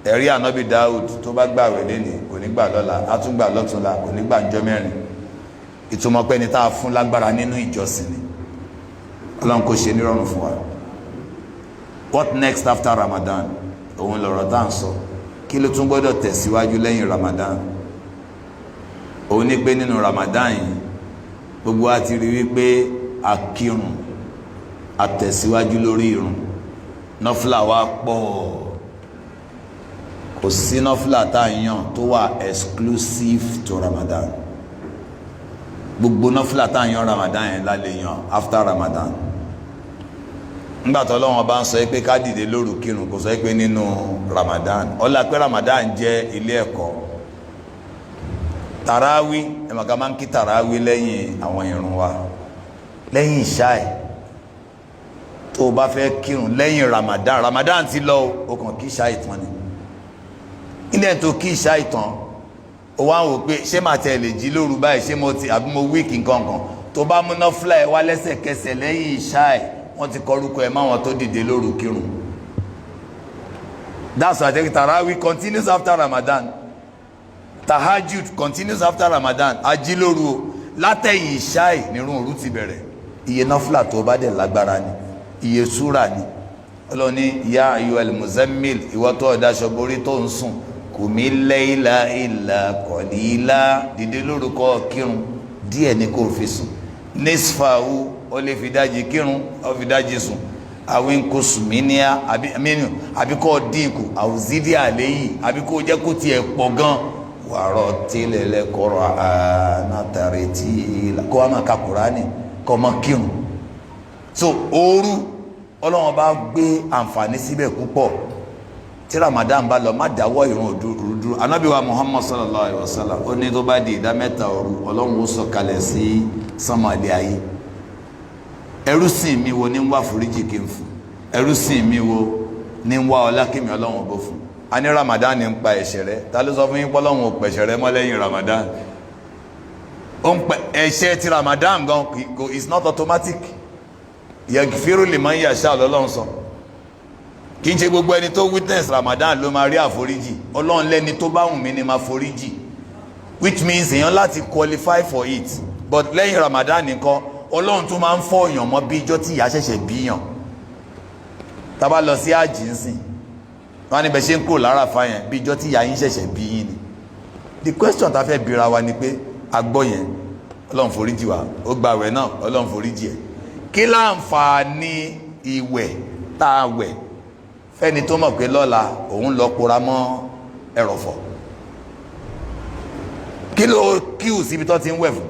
Ẹ̀rí Ànábì Dáúd tó bá gbààwẹ̀ lénìí kò ní gbà lọ́la, á tún gbà lọ́túnla, kò ní gbà ńjọ́ mẹ́rin. Ìtumọ̀ pé ẹni tá a fún lágbára nínú ìjọsìn ni. Ọlọ́run kò ṣe nírọ̀rùn fún wa. What next after Ramadan? Òun lọ̀rọ̀ tá à ń sọ. Kí ló tún gbọ́dọ̀ tẹ̀síwájú lẹ́yìn Ramadan? Òun ní pé nínú Ramadan yìí gbogbo wa ti rí wípé a kírun, a tẹ̀síwájú lórí irun. Nọ́fìlà wa pọ̀. Kò sí nọ́fìlà tá à ń yàn tó wà exclusive to Ramadan. Gbogbo nọ́fìlà tá à ń yàn Ramadan yẹn la lè yàn after Ramadan. Nígbà tó Ọlọ́run bá ń sọ pé ká dìde lóru kírun, kò sọ pé nínú Ramadan. Ọlá pé Ramadan jẹ́ ilé ẹ̀kọ́. Tàráwí, ẹ̀mọ̀ká máa ń kí tàráwí lẹ́yìn àwọn ìrun wa, lẹ́yìn ìṣáì. Tó bá fẹ́ kírun lẹ́yìn Ramadan ti lọ, o kàn kí ìṣáì tán ni. Ilé tó kí ìṣáì tán, o wá ń wò pé ṣé màá tẹ̀ lè jí lóru báyìí, ṣé mo ti àbí mo wíìkì nǹkankan. Tó bá múná fúláì wá lẹ́sẹ̀kẹsẹ̀ lẹ́yìn ìṣáì, wọ́n ti kọrúkọ ẹ̀ máwọn tó dìde lóru kírun. That's why I think Tarawih continues after Ramadan. Tahajjud continues after Ramadan. Ajílóru o, látẹ̀yìn ìṣáì nírun òru ti bẹ̀rẹ̀. Iye náfìlà tó bá dẹ̀ lágbára ni, iye súrà ni. Ọlọ́run ní ya ayyuhal muzammil, ìwọ tó ọ̀dáṣọ borí tó ń sùn, qumi layla illa qalila, dìde lórúkọ kírun díẹ̀ ní kó fi sùn. Nisfahu, ó lè fi dájí kírun, ó fi dájí sùn. Àwìn kò sùn mí ní àbí kó dínkù, àwùzídì àléyìí, àbí kó jẹ́ kó tiẹ̀ pọ̀ gan. Wàrọ̀ tilẹ̀ lẹ́kọ̀ọ́rọ̀ ànátàrí tí kó wá máa ka Kùránì kó máa kírun. So òru Ọlọ́run bá gbé àǹfààní síbẹ̀ púpọ̀. Tí Ramadan bá lọ, má dáwọ́ ìrun òdúró. Ànábì wa Muhammad sallallahu alaihi wasallam ó ní tó bá di ìdá mẹ́ta òru, Ọlọ́run ó sọ̀kalẹ̀ sí sánmà ilé ayé. Ẹrú sìn mi wo ní ń wá foríjì kí n fún? Ẹrú sìn mi wo ní ń wá ọlá kí mi Ọlọ́run bó fún? A ní Ramadan ní ń pa ẹ̀ṣẹ̀ rẹ. Ta ló sọ fún yín pé Ọlọ́run ò pẹ̀ṣẹ̀ rẹ mọ́ lẹ́yìn Ramadan? Ó ń pẹ ẹ̀ṣẹ̀ ti Ramadan gan is not automatic. Yaghfiru liman yasha l'Ọlọ́run sọ. Kì í ṣe gbogbo ẹni tó witness Ramadan ló máa rí àforíjì. Ọlọ́run lẹ́ni tó bá wù mí ni máa foríjì, which means èèyàn láti qualify for it. But lẹ́yìn Ramadan nìkan, Ọlọ́run tún máa ń fọ́ èèyàn mọ́ bí ijọ́ tí ìyá ṣẹ̀ṣẹ̀ bíyàn. Tá bá lọ sí àjì ń sìn, wọ́n á ní bẹ̀ ṣe ń kúrò lára fáyẹn bí ijọ́ tí ìyá yín ṣẹ̀ṣẹ̀ bí yín ni. The question tá fẹ́ bira wa ni pé agbọ́ yẹn, Ọlọ́run foríjì wa, ó gba àwẹ̀ náà, Ọlọ́run foríjì ẹ̀. Kí láǹfààní ìwẹ̀ tá a wẹ̀ fẹ́ni tó mọ̀ pé lọ́la òun lọ pora mọ́ ẹrọ̀fọ̀? Kí ló kíù síbi tó ti ń wẹ̀ fún?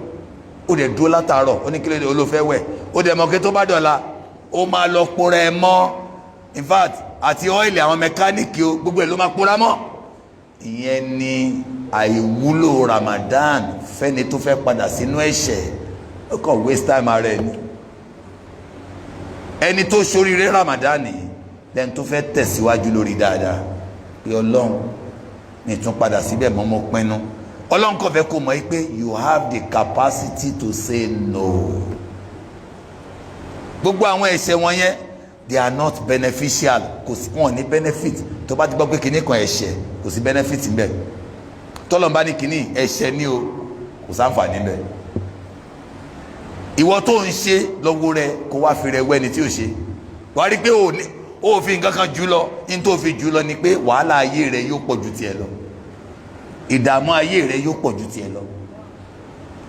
Ó dẹ̀ dúró látàárọ̀, ó ní kí ló dé olófẹ́ wẹ̀. Ó dẹ̀ mọ̀ pé tó bá dọ̀la ó máa lọ pora ẹ mọ́. In fact, àti ọ́ìlì àwọn mẹkáníìkì o, gbogbo ẹ̀ ló máa pora mọ́. Ìyẹn ni àìwúlò Ramadan fẹ́ni tó fẹ́ padà sínú ẹ̀ṣẹ̀. Ó kàn waste time ara ẹni. Ẹni tó ṣoríire Ramadan nìyí lẹ́ni tó fẹ́ tẹ̀síwájú lórí dáadáa. Pé Ọlọ́run ní tún padà síbẹ̀ mọ́ mọ́ pinnu. Ọlọ́run kò fẹ́ kó mọ̀ pé you have the capacity to say no. Gbogbo àwọn ẹ̀ṣẹ̀ wọn yẹn, they are not beneficial. Kò sí wọn ní benefit. Tó bá ti gbọ́ pé kinní kan ẹ̀ṣẹ̀, kò sí benefit ńbẹ̀. Tọ́lọ́run bá ní kinní ẹ̀ṣẹ̀ ní o, kò sáǹfààní ńbẹ̀. Ìwọ tó ń ṣe lọ́wọ́ rẹ kó wá fi rẹ wẹ́ni tí ò ṣe. Wàá rí pé ó fi nǹkan kan jù lọ, ní tó fi jù lọ ni pé wàhálà ayé rẹ yóò pọ̀ ju tiẹ̀ lọ. ìdààmú ayé rẹ yóò pọ̀ ju tiẹ̀ lọ,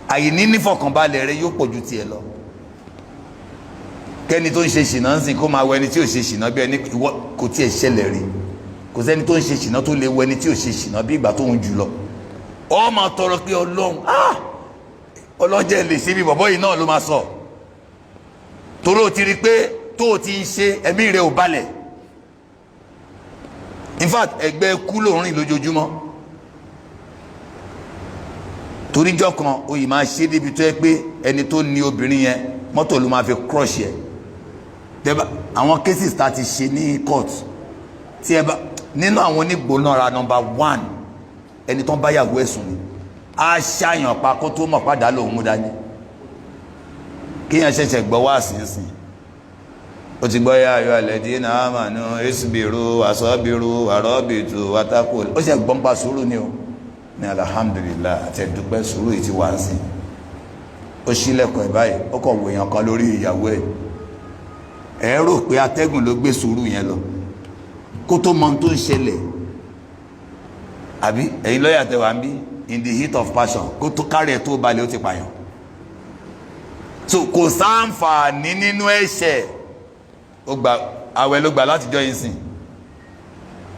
àìní nífọ̀kànbalẹ̀ rẹ yóò pọ̀ ju tiẹ̀ lọ. kẹ́ni tó ń ṣe ṣìnà ń sìn kó máa wọ ẹni tí ò ṣe ṣìnà bí ẹni kò tiẹ̀ ṣẹlẹ̀ rí. kò sẹ́ni tó ń ṣe ṣìnà tó lè wọ ẹni tí ò ṣe ṣìnà bí ìgbà tó ń jù lọ. ó máa tọrọ pé ọlọ́run ọlọ́jẹ́ lè ṣe bí bọ̀bọ́ yìí náà ló máa sọ. torí o ti rí i pé tó o ti ń ṣe ẹ̀mí rẹ ò balẹ̀. in fact ẹgbẹ́ kú ló ń rìn lójoojúmọ́. toríjọ́ kan oyè máa ṣe débi tó yẹ pé ẹni tó ní obìnrin yẹn mọ́tò ló máa fi crush yẹ. àwọn cases tá a ti ṣe ní court tí ẹ bá nínú àwọn onígbónára #1 ẹni tó ń bá yàgò ẹ̀sùn ni a ṣàyàn pa kó tó mọ̀ padà lòun mú dání kéèyàn ṣẹ̀ṣẹ̀ gbọ́ wá sínsìn ó ti gbọ́ yá ayọ́ alladhina amanu isbiru wasabiru warabitu wattaqu ó ṣe gbọ́n pa sùúrù ni o ní alhamdulillah àtẹ̀dúpẹ́ sùúrù yìí ti wá ń sìn ó ṣílẹ̀kùn ẹ̀ báyìí ó kọ̀ wò èèyàn kan lórí ìyàwó ẹ̀ rò pé atẹ́gùn ló gbé sùúrù yẹn lọ kó tó mọ tó ń ṣẹlẹ̀ àbí ẹ̀yin lọ́yà tẹ wá ń bí in the heat of passion kó tó kárí ẹ̀ tó balẹ̀ ó ti pààyàn. so kò sáǹfààní nínú ẹ̀ṣẹ̀ ó gba àwẹ̀ ló gbà látijọ́ yìí sìn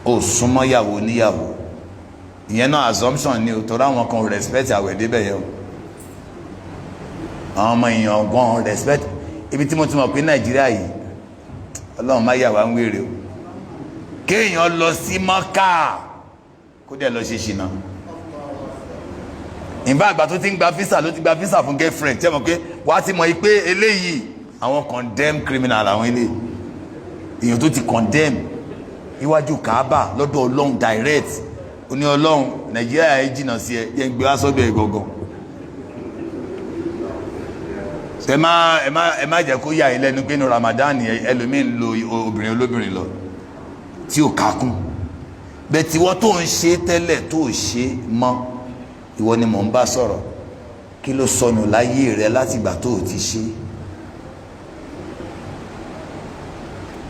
ó súnmọ́ yàwó níyàwó ìyẹn náà assumption ni o torí àwọn kan respect àwẹ̀ débẹ̀ yẹn o àwọn ọmọ èèyàn gan respect ibi tí mo ti mọ̀ pé Nàìjíríà yìí Ọlọ́run má yà wá ń wèrè o kéèyàn lọ sí Mọ́kà kó dẹ̀ lọ ṣe ṣìnà ìbá àgbà tó ti ń gba visa ló ti gba visa fún girlfriend tẹ́ mọ̀ pé wàá ti mọ̀ yìí pé eléyìí àwọn condemn criminal àwọn eléyìí èèyàn tó ti condemn iwájú Kaaba lọ́dọ̀ Ọlọ́run direct ó ní Ọlọ́run Nàìjíríà yìí jìnnà sí ẹ yẹn gbé wá sọ́dọ̀ ẹ̀ gangan ẹ má jẹ́ kó yà yín lẹ́nu pé ní Ramadan ẹlòmíì ń lo obìnrin olóbìnrin lọ tí ò kákún bẹ́ẹ̀ tí wọ́n tó ń ṣe tẹ́lẹ̀ tó ṣe mọ́ ìwọ ni mò ń bá sọ̀rọ̀ kí ló sọnù láyé rẹ láti ìgbà tó o ti ṣe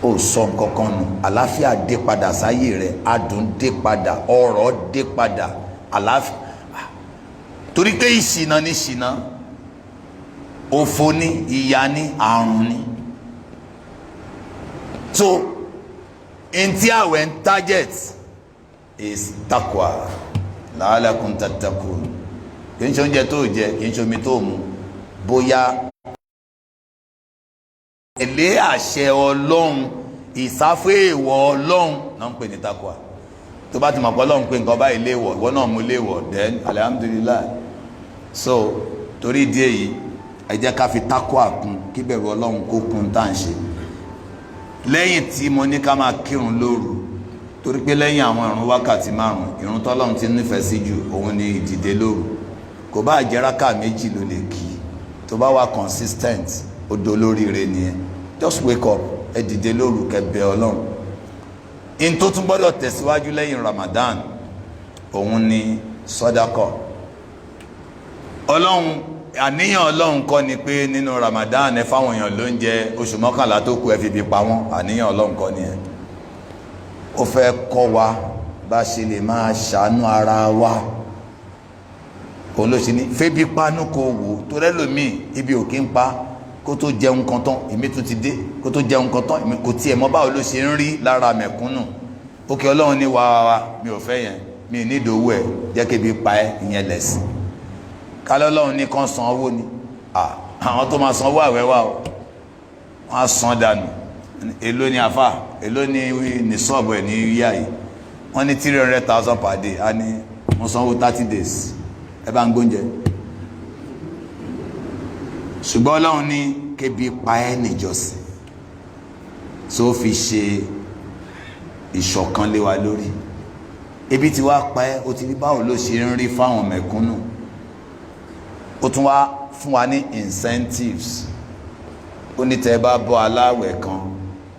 ó sọ nǹkan kan nù àlàáfíà dé padà sáyé rẹ adùn dé padà ọrọ̀ dé padà àlàáfíà torí pé ìṣìnà ni ṣìnà òfò ni ìyà ni àrùn ni so ntí àwẹ̀ ń target is takwa la'alakum tattaqun kì í ṣe oúnjẹ tó jẹ kì í ṣe omi tó mu bóyá èlé àṣẹ Ọlọ́run ìsáfẹ́ èèwọ̀ Ọlọ́run náà ń pè ní takwa tó bá ti mọ̀ pé Ọlọ́run pé nǹkan báyìí léèwọ̀ ìwọ náà mú léèwọ̀ then alhamdulillah so torí ìdí èyí ẹ jẹ́ ká fi takwa kún kí bẹ̀rù Ọlọ́run kó kún tá à ń ṣe lẹ́yìn tí mo ní ká máa kírun lóru torí pé lẹ́yìn àwọn ìrun wákàtí 5 ìrun tọ́lọ́run ti nífẹ̀ẹ́ sí jù òun ni ìdìde lóru kò bá jẹ́ rákà 2 ló lè kí tó bá wà consistent ó dolóríire nìyẹn just wake up ẹ dìde lóru kẹ́ bẹ̀ Ọlọ́run in tó tún gbọ́dọ̀ tẹ̀síwájú lẹ́yìn Ramadan òun ni sọ́dákọ̀ Ọlọ́run àníyàn Ọlọ́run kọ́ ni pé nínú Ramadan ẹ fáwọn èèyàn lóúnjẹ oṣù 11 tó kù ẹ fi bí pa wọ́n àníyàn Ọlọ́run kọ́ nìyẹn ó fẹ́ kọ́ wa bá ṣe lè máa ṣàánú ara wa òun ló ṣe ní fẹ́bí panú kò wò tó rẹ́lòmíì ibi ò kí ń pa kó tó jẹun kan tán èmi tó ti dé kó tó jẹun kan tán èmi kò tiẹ̀ mọ̀ báwo ló ṣe ń rí lára mẹ̀kúnnù òkè Ọlọ́run ní wa mi ò fẹ́ yẹn mi ní ìdòwú ẹ̀ jẹ́ kébi pa ẹ́ ìyẹn lẹ̀sìn kálọ́ Ọlọ́run ní kan san owó ni àwọn tó máa san owó àwẹ̀ wà ó wọ́n á san dànù èló ni àfà èló ni sọ́ọ̀bù ẹ̀ ní yíyá yìí wọ́n ní 300,000 per day a ní mo sanwó 30 days ẹ bá ń gbóúnjẹ ṣùgbọ́n Ọlọ́run ní kébi pa ẹ́ níjọsìn tó fi ṣe ìṣọ̀kan lé wa lórí ebi tí wàá pa ẹ́ o ti rí báwo ló ṣe ń rí fáwọn mẹ̀kúnnù ó tún wá fún wa ní incentives ó ní tẹ́ bá bọ́ aláwẹ̀ kan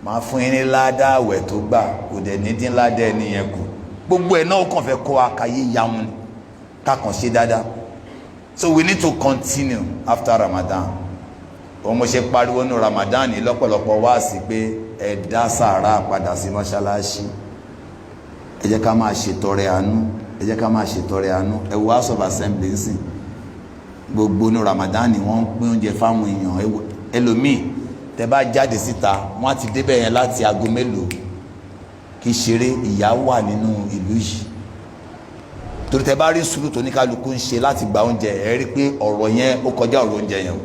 máa fún yín ní ládàá àwẹ̀ tó gbà kò dẹ̀ ní dín ládàá ẹni yẹn kù gbogbo ẹ̀ náà ó kàn fẹ́ kó akáyé yahun ni ká kàn ṣe dáadáa so we need to continue after Ramadan òun mo ṣe pariwo ní Ramadan ní lọ́pọ̀lọpọ̀ wá sí pé ẹ dá sàárà padà sí mọ́ṣáláṣí ẹ jẹ́ ká máa ṣètọrẹ àánú ẹ jẹ́ ká máa ṣètọrẹ àánú. Ẹ wo House of Assembly nsìn, gbogbo ní Ramadan ni wọ́n ń pín oúnjẹ fáwọn èèyàn. Ẹlòmíì tẹ bá jáde síta wọ́n á ti débẹ̀ yẹn láti aago mélòó, kì í ṣeré, ìyà wà nínú ìlú yìí. Torí tẹ bá rí sùúrù tó ní kálukú ń ṣe láti gba oúnjẹ, ẹ rí pé ọ̀rọ̀ yẹn ó kọjá ọ̀rọ̀ oúnjẹ yẹn o.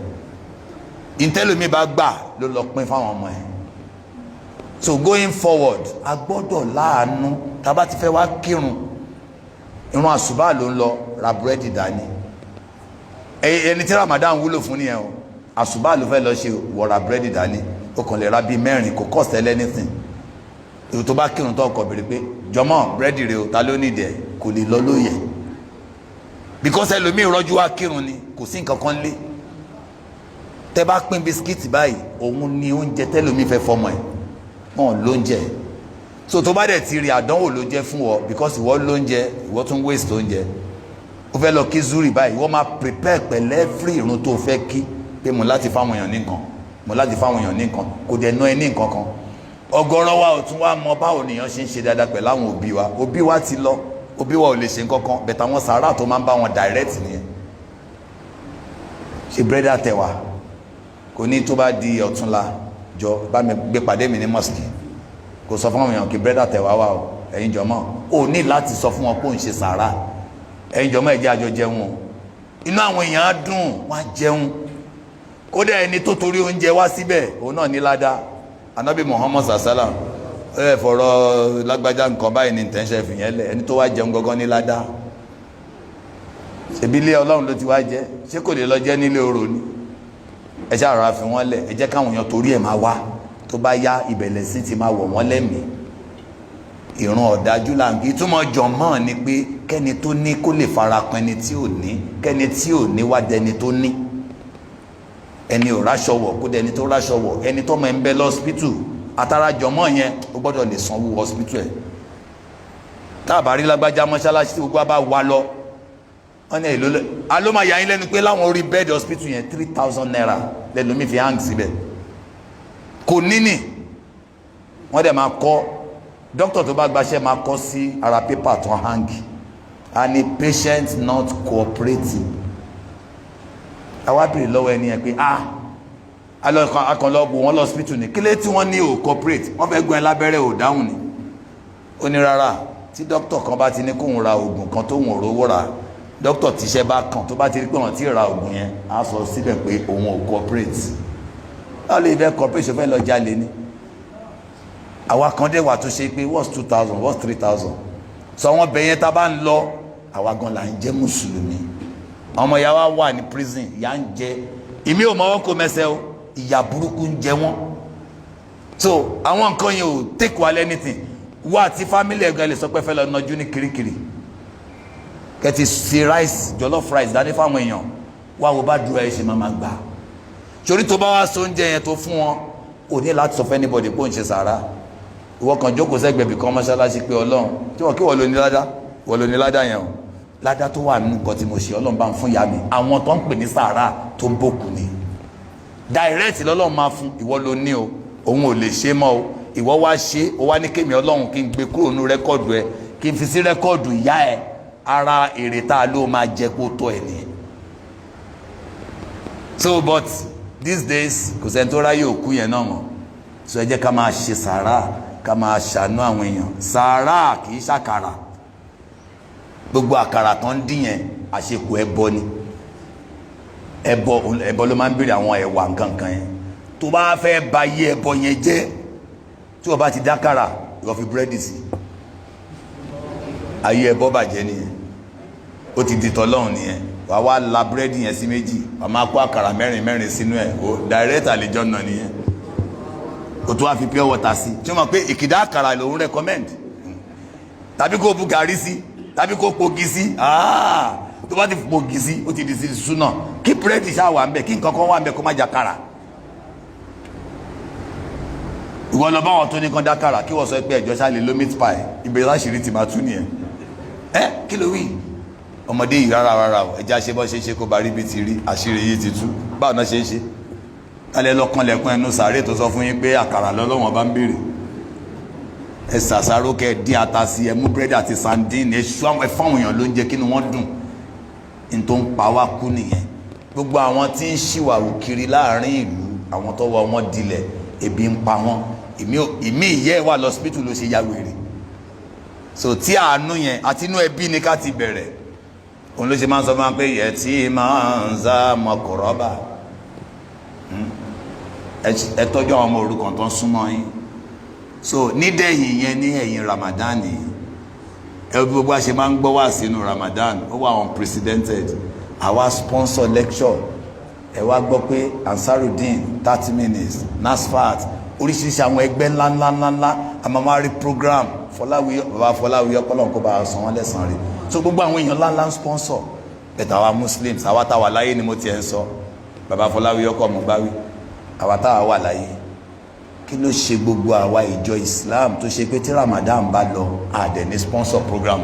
Ìtẹ́lómi bá gbà ló lọ pín fáwọn ọmọ ẹ̀. So going forward, a gbọ́dọ̀ láàánú. Tá bá ti fẹ́ wá kírun, ìrun àsùbá ló ń lọ, ra búrẹ́dì dání. Ẹni tí Ramadan wúlò fún nìyẹn o. Àsùbá ló fẹ́ lọ ṣe, wọ ra búrẹ́dì dání. Ó kàn lè ra bíi mẹ́rin, kò cost anything. Èyí tó bá kírun tó ọkọ̀ bèrè pé jọmọ́ búrẹ́dì rẹ o, ta ló nídìí ẹ̀, kò lè lọ lóye. Because ẹlòmíì rọ́jú wá kírun ni, kò sí nǹkan kan lé. Tẹ bá pín bisikíìtì báyìí, òun ni oúnjẹ tẹ́lòmíì fẹ́ fọmọ ẹ̀. Wọ́n lóúnjẹ. So tó bá dẹ̀ ti rí àdánwò ló jẹ́ fún ọ, because ìwọ lóúnjẹ, ìwọ tún waste oúnjẹ. Ó fẹ́ lọ kí zuri báyìí, ìwọ máa prepare pẹ̀lẹ́ free irun tó fẹ́ kí, pé mo láti fáwọn èèyàn ní nǹkan, mo láti fáwọn èèyàn ní nǹkan, kò dẹ̀ ná ẹ ní nǹkan kan. Ọ̀gọ̀rọ̀ wa ò tún wá mọ báwo nìyàn ṣe ń ṣe dáadáa pẹ̀lú àwọn òbí wa. Òbí wa ti lọ, òbí wa ò lè ṣe nǹkan kan, bẹ̀tà wọn sàárà tó máa ń bá wọn direct nìyẹn. Ṣe búrẹ́dì àtẹ̀wà kò ní tó bá di ọ̀túnla, jọ bá mi gbé pàdé mi ní mosque, kò sọ fún àwọn èèyàn kí búrẹ́dì àtẹ̀wà wà o, ẹ̀yin jọmọ́ ò ní láti sọ fún wọn pé ò ń ṣe sàárà. Ẹ̀yin jọmọ́ ẹ jẹ́ àjọ jẹun o, inú àwọn èèyàn á dùn, wọ́n á jẹun. Kódà ẹni tó torí oúnjẹ wá síbẹ̀, òun náà ní ládàá. Ànábì Muhammad sallam ẹ fọ̀rọ̀ lágbájá nǹkan báyìí ní tẹ́ńṣẹ́ fìyẹn lẹ̀, ẹni tó wá jẹun gangan ní ládàá. Ṣebí ilé Ọlọ́run ló ti wá jẹ, ṣé kò lè lọ jẹ nílé orò ni? Ẹ ṣáà rọra fi wọ́n lẹ̀, ẹ jẹ́ káwọn èèyàn torí ẹ̀ máa wá, tó bá yá ìbẹ̀lẹ̀ sí ti máa wọ̀ wọ́n lẹ́mìí. Ìrun ọ̀dájú là ń kí. Ìtumọ̀ jọ̀mọ́ ni pé kẹ́ni tó ní kó lè fara pẹ́ ẹni tí ò ní, kẹ́ni tí ò ní wá dẹni tó ní. Ẹni ò ráṣọ wọ̀ kó dẹni tó ráṣọ wọ̀, ẹni tó mọ̀ ń bẹ lọ́spítù, àtàrà jọ̀mọ́ yẹn ó gbọ́dọ̀ lè sanwó hospital ẹ̀. Tá a bá rí lágbájá mọ́ṣáláṣí tí gbogbo wa bá wá lọ, wọ́n ní èlò aló máa yà yín lẹ́nu pé láwọn orí bẹ́ẹ̀dì hospital yẹn 3,000 naira lẹ́nu mi fi hang síbẹ̀. Kò níní wọ́n dẹ̀ máa kọ́, dókítà tó bá gbaṣẹ́ máa kọ́ sí ara pépà tó hang, and a patient not cooperating. Àwa bèrè lọ́wọ́ ẹni yẹn pé akànlọ́gbò wọn lọ hospital ní kílé tí wọ́n ní ò cooperate, wọ́n fẹ́ gbọ́n ẹ lábẹ́rẹ́ ò dáhùn ni. Ó ní rárá, tí dókítà kan bá ti ní kóun ra oògùn kan tó wọ́n rówó ra, dókítà tíṣẹ́ bá kàn tó bá ti rí pé wọ́n ti ra oògùn yẹn, á sọ síbẹ̀ pé òun ò cooperate. Báwo lè fẹ́ cooperate, ṣe fẹ́ lọ jalè ni? Àwa kan dẹ̀ wà tó ṣe pé what's 2,000 what's 3,000. Sọ wọn bẹ̀ yẹn tá bá ń lọ, àwa gan là ń jẹ́ mùsùlùmí. Ọmọ ìyá wa wà ní prison, ìyà ń jẹ, ìmí ò mọ wọn kó mẹsẹ̀ o, ìyà burúkú ń jẹ wọn. So àwọn nǹkan yẹn ò take wa anything. Wá àti family ẹ̀gbọ́n lè sọ pé fẹ́ lọ nájú ní kirikiri, kẹ́tì ṣe rice jollof rice dání fáwọn èèyàn, wá wo bá dúró ẹ̀ ṣe máa gbà. Torí tó bá wá so oúnjẹ yẹn tó fún wọn, ò ní láti sọ fún anybody pé ó ń ṣe sàárà. Ìwọ kan jókòó sẹ́gbẹ̀ẹ́ bì kan mọ́ṣáláṣí pé Ọlọ́run tí wọ́n kí wọ́n lo ní ládá, wọ́n lo ní ládá yẹn o. Ládá tó wà nínú nǹkan tí mo ṣe, Ọlọ́run bá ń fún ìyá mi. Àwọn tó ń pè ní sàárà tó ń bòkù ni. Direct lọ́lọ́run máa fún, ìwọ ló ní o, òun ò lè ṣe mọ́ o. Ìwọ wá ṣe, ó wá ní kémi Ọlọ́run kí n gbé kúrò nínú rẹ́kọ̀dù ẹ, kí n fi sí rẹ́kọ̀dù ìyá ẹ, ara èrè tá a ló máa jẹ kó tọ́ ẹ nìyẹn. So but these days kò sẹ́ni tó ráyè òkú yẹn náà mọ̀. So ẹ jẹ́ ká máa ṣe sàárà, ká máa ṣàánú àwọn èèyàn. Sàárà kì í ṣàkàrà. Gbogbo àkàrà tó ń dín yẹn àṣekù ẹbọ ni. Ẹbọ ló máa ń béèrè àwọn ẹ̀wà nǹkankan yẹn. Tó bá fẹ́ ba yé ẹbọ yẹn jẹ́, tí o bá ti dákàrà, ìwọ fi búrẹ́dì sí. Ayé ẹbọ bàjẹ́ nìyẹn. Ó ti di tọ́lọ́run nìyẹn. Wà wá la búrẹ́dì yẹn sí méjì, wà máa kó àkàrà mẹ́rin sínú ẹ̀, o direct àlejò náà nìyẹn. O tún wá fi pure water sí. Tí o mọ̀ pé ìkìdá àkàrà lòun recommend. Tàbí kó bu gàrí sí, tàbí kó pogi sí. Tó bá ti pogi sí, ó ti di sí súnà. Kí búrẹ́dì ṣáà wà ń bẹ̀, kí nǹkan kan wà ń bẹ̀ kó má jà kàrà. Ìwọ lọ bá wọn tó ní kan dákàrà, kí wọ́n sọ pé ẹjọ́ ṣáà lè lo meat pie, ìbẹ̀rẹ̀ láṣìírí ti máa tú nìyẹn. Kí ló wí? Ọmọdé yìí rárá o, ẹja ṣe bọ́ ṣe kó bá rí bí ti rí, àṣírí yìí ti tú. Báwo náà ṣe ń ṣe? Kálẹ̀ lọ́kànlẹ̀kùn ẹnu sàárè tó sọ fún yín pé àkàrà lọ́lọ́wọ́n bá ń béèrè. ẹ ṣàṣàrò kẹ dín ata sí, ẹ mú búrẹ́dì àti sandin, ẹ fáwọn èèyàn ló ń jẹ kí ni wọ́n dùn. n tó ń pa wá kú nìyẹn. gbogbo àwọn tí ń ṣìwàwù kiri láàrin ìlú, àwọn tó wọ wọn dilẹ̀, ebi ń pa wọn. ìmí ìyẹ́ wà lọ́sibítù ló ṣe ya wèrè. so tí àánú yẹn àti inú ẹbí ni ká ti bẹ̀rẹ̀. òun ló ṣe máa ń sọ máa ń pé yẹ tí máa ń zá mọkòrọ́bà, ẹ tọ́jú àwọn ọmọ òrukàn tó ń súnmọ́ yín. so nídẹ̀yìn yẹn ní ẹ̀yìn Ramadan yìí, ẹ gbogbo àṣẹ máa ń gbọ́ wá sínú Ramadan, ó wà unprecedented. àwa sponsor lecture, ẹ wá gbọ́ pé Ansarudeen 30 minutes, NASFAT, oríṣiríṣi àwọn ẹgbẹ́ ńláńláńlá àmàmárí program, bàbá Fọláwíyọ kọ́lọ̀ kó bá a san wọ́n lẹ́sàn-án rí. so gbogbo àwọn èèyàn ńláńlá ń sponsor. ẹ̀tà àwa Muslims, àwa táwa láyé ni mo ti ẹ̀ ń sọ, bàbá Fọláwíyọ kọ́ mo gbáwí, àwa táwa wà láyé. kí ló ṣe gbogbo àwa ìjọ Islam tó ṣe pé tí Ramadan bá lọ àdẹ̀ ní sponsor program?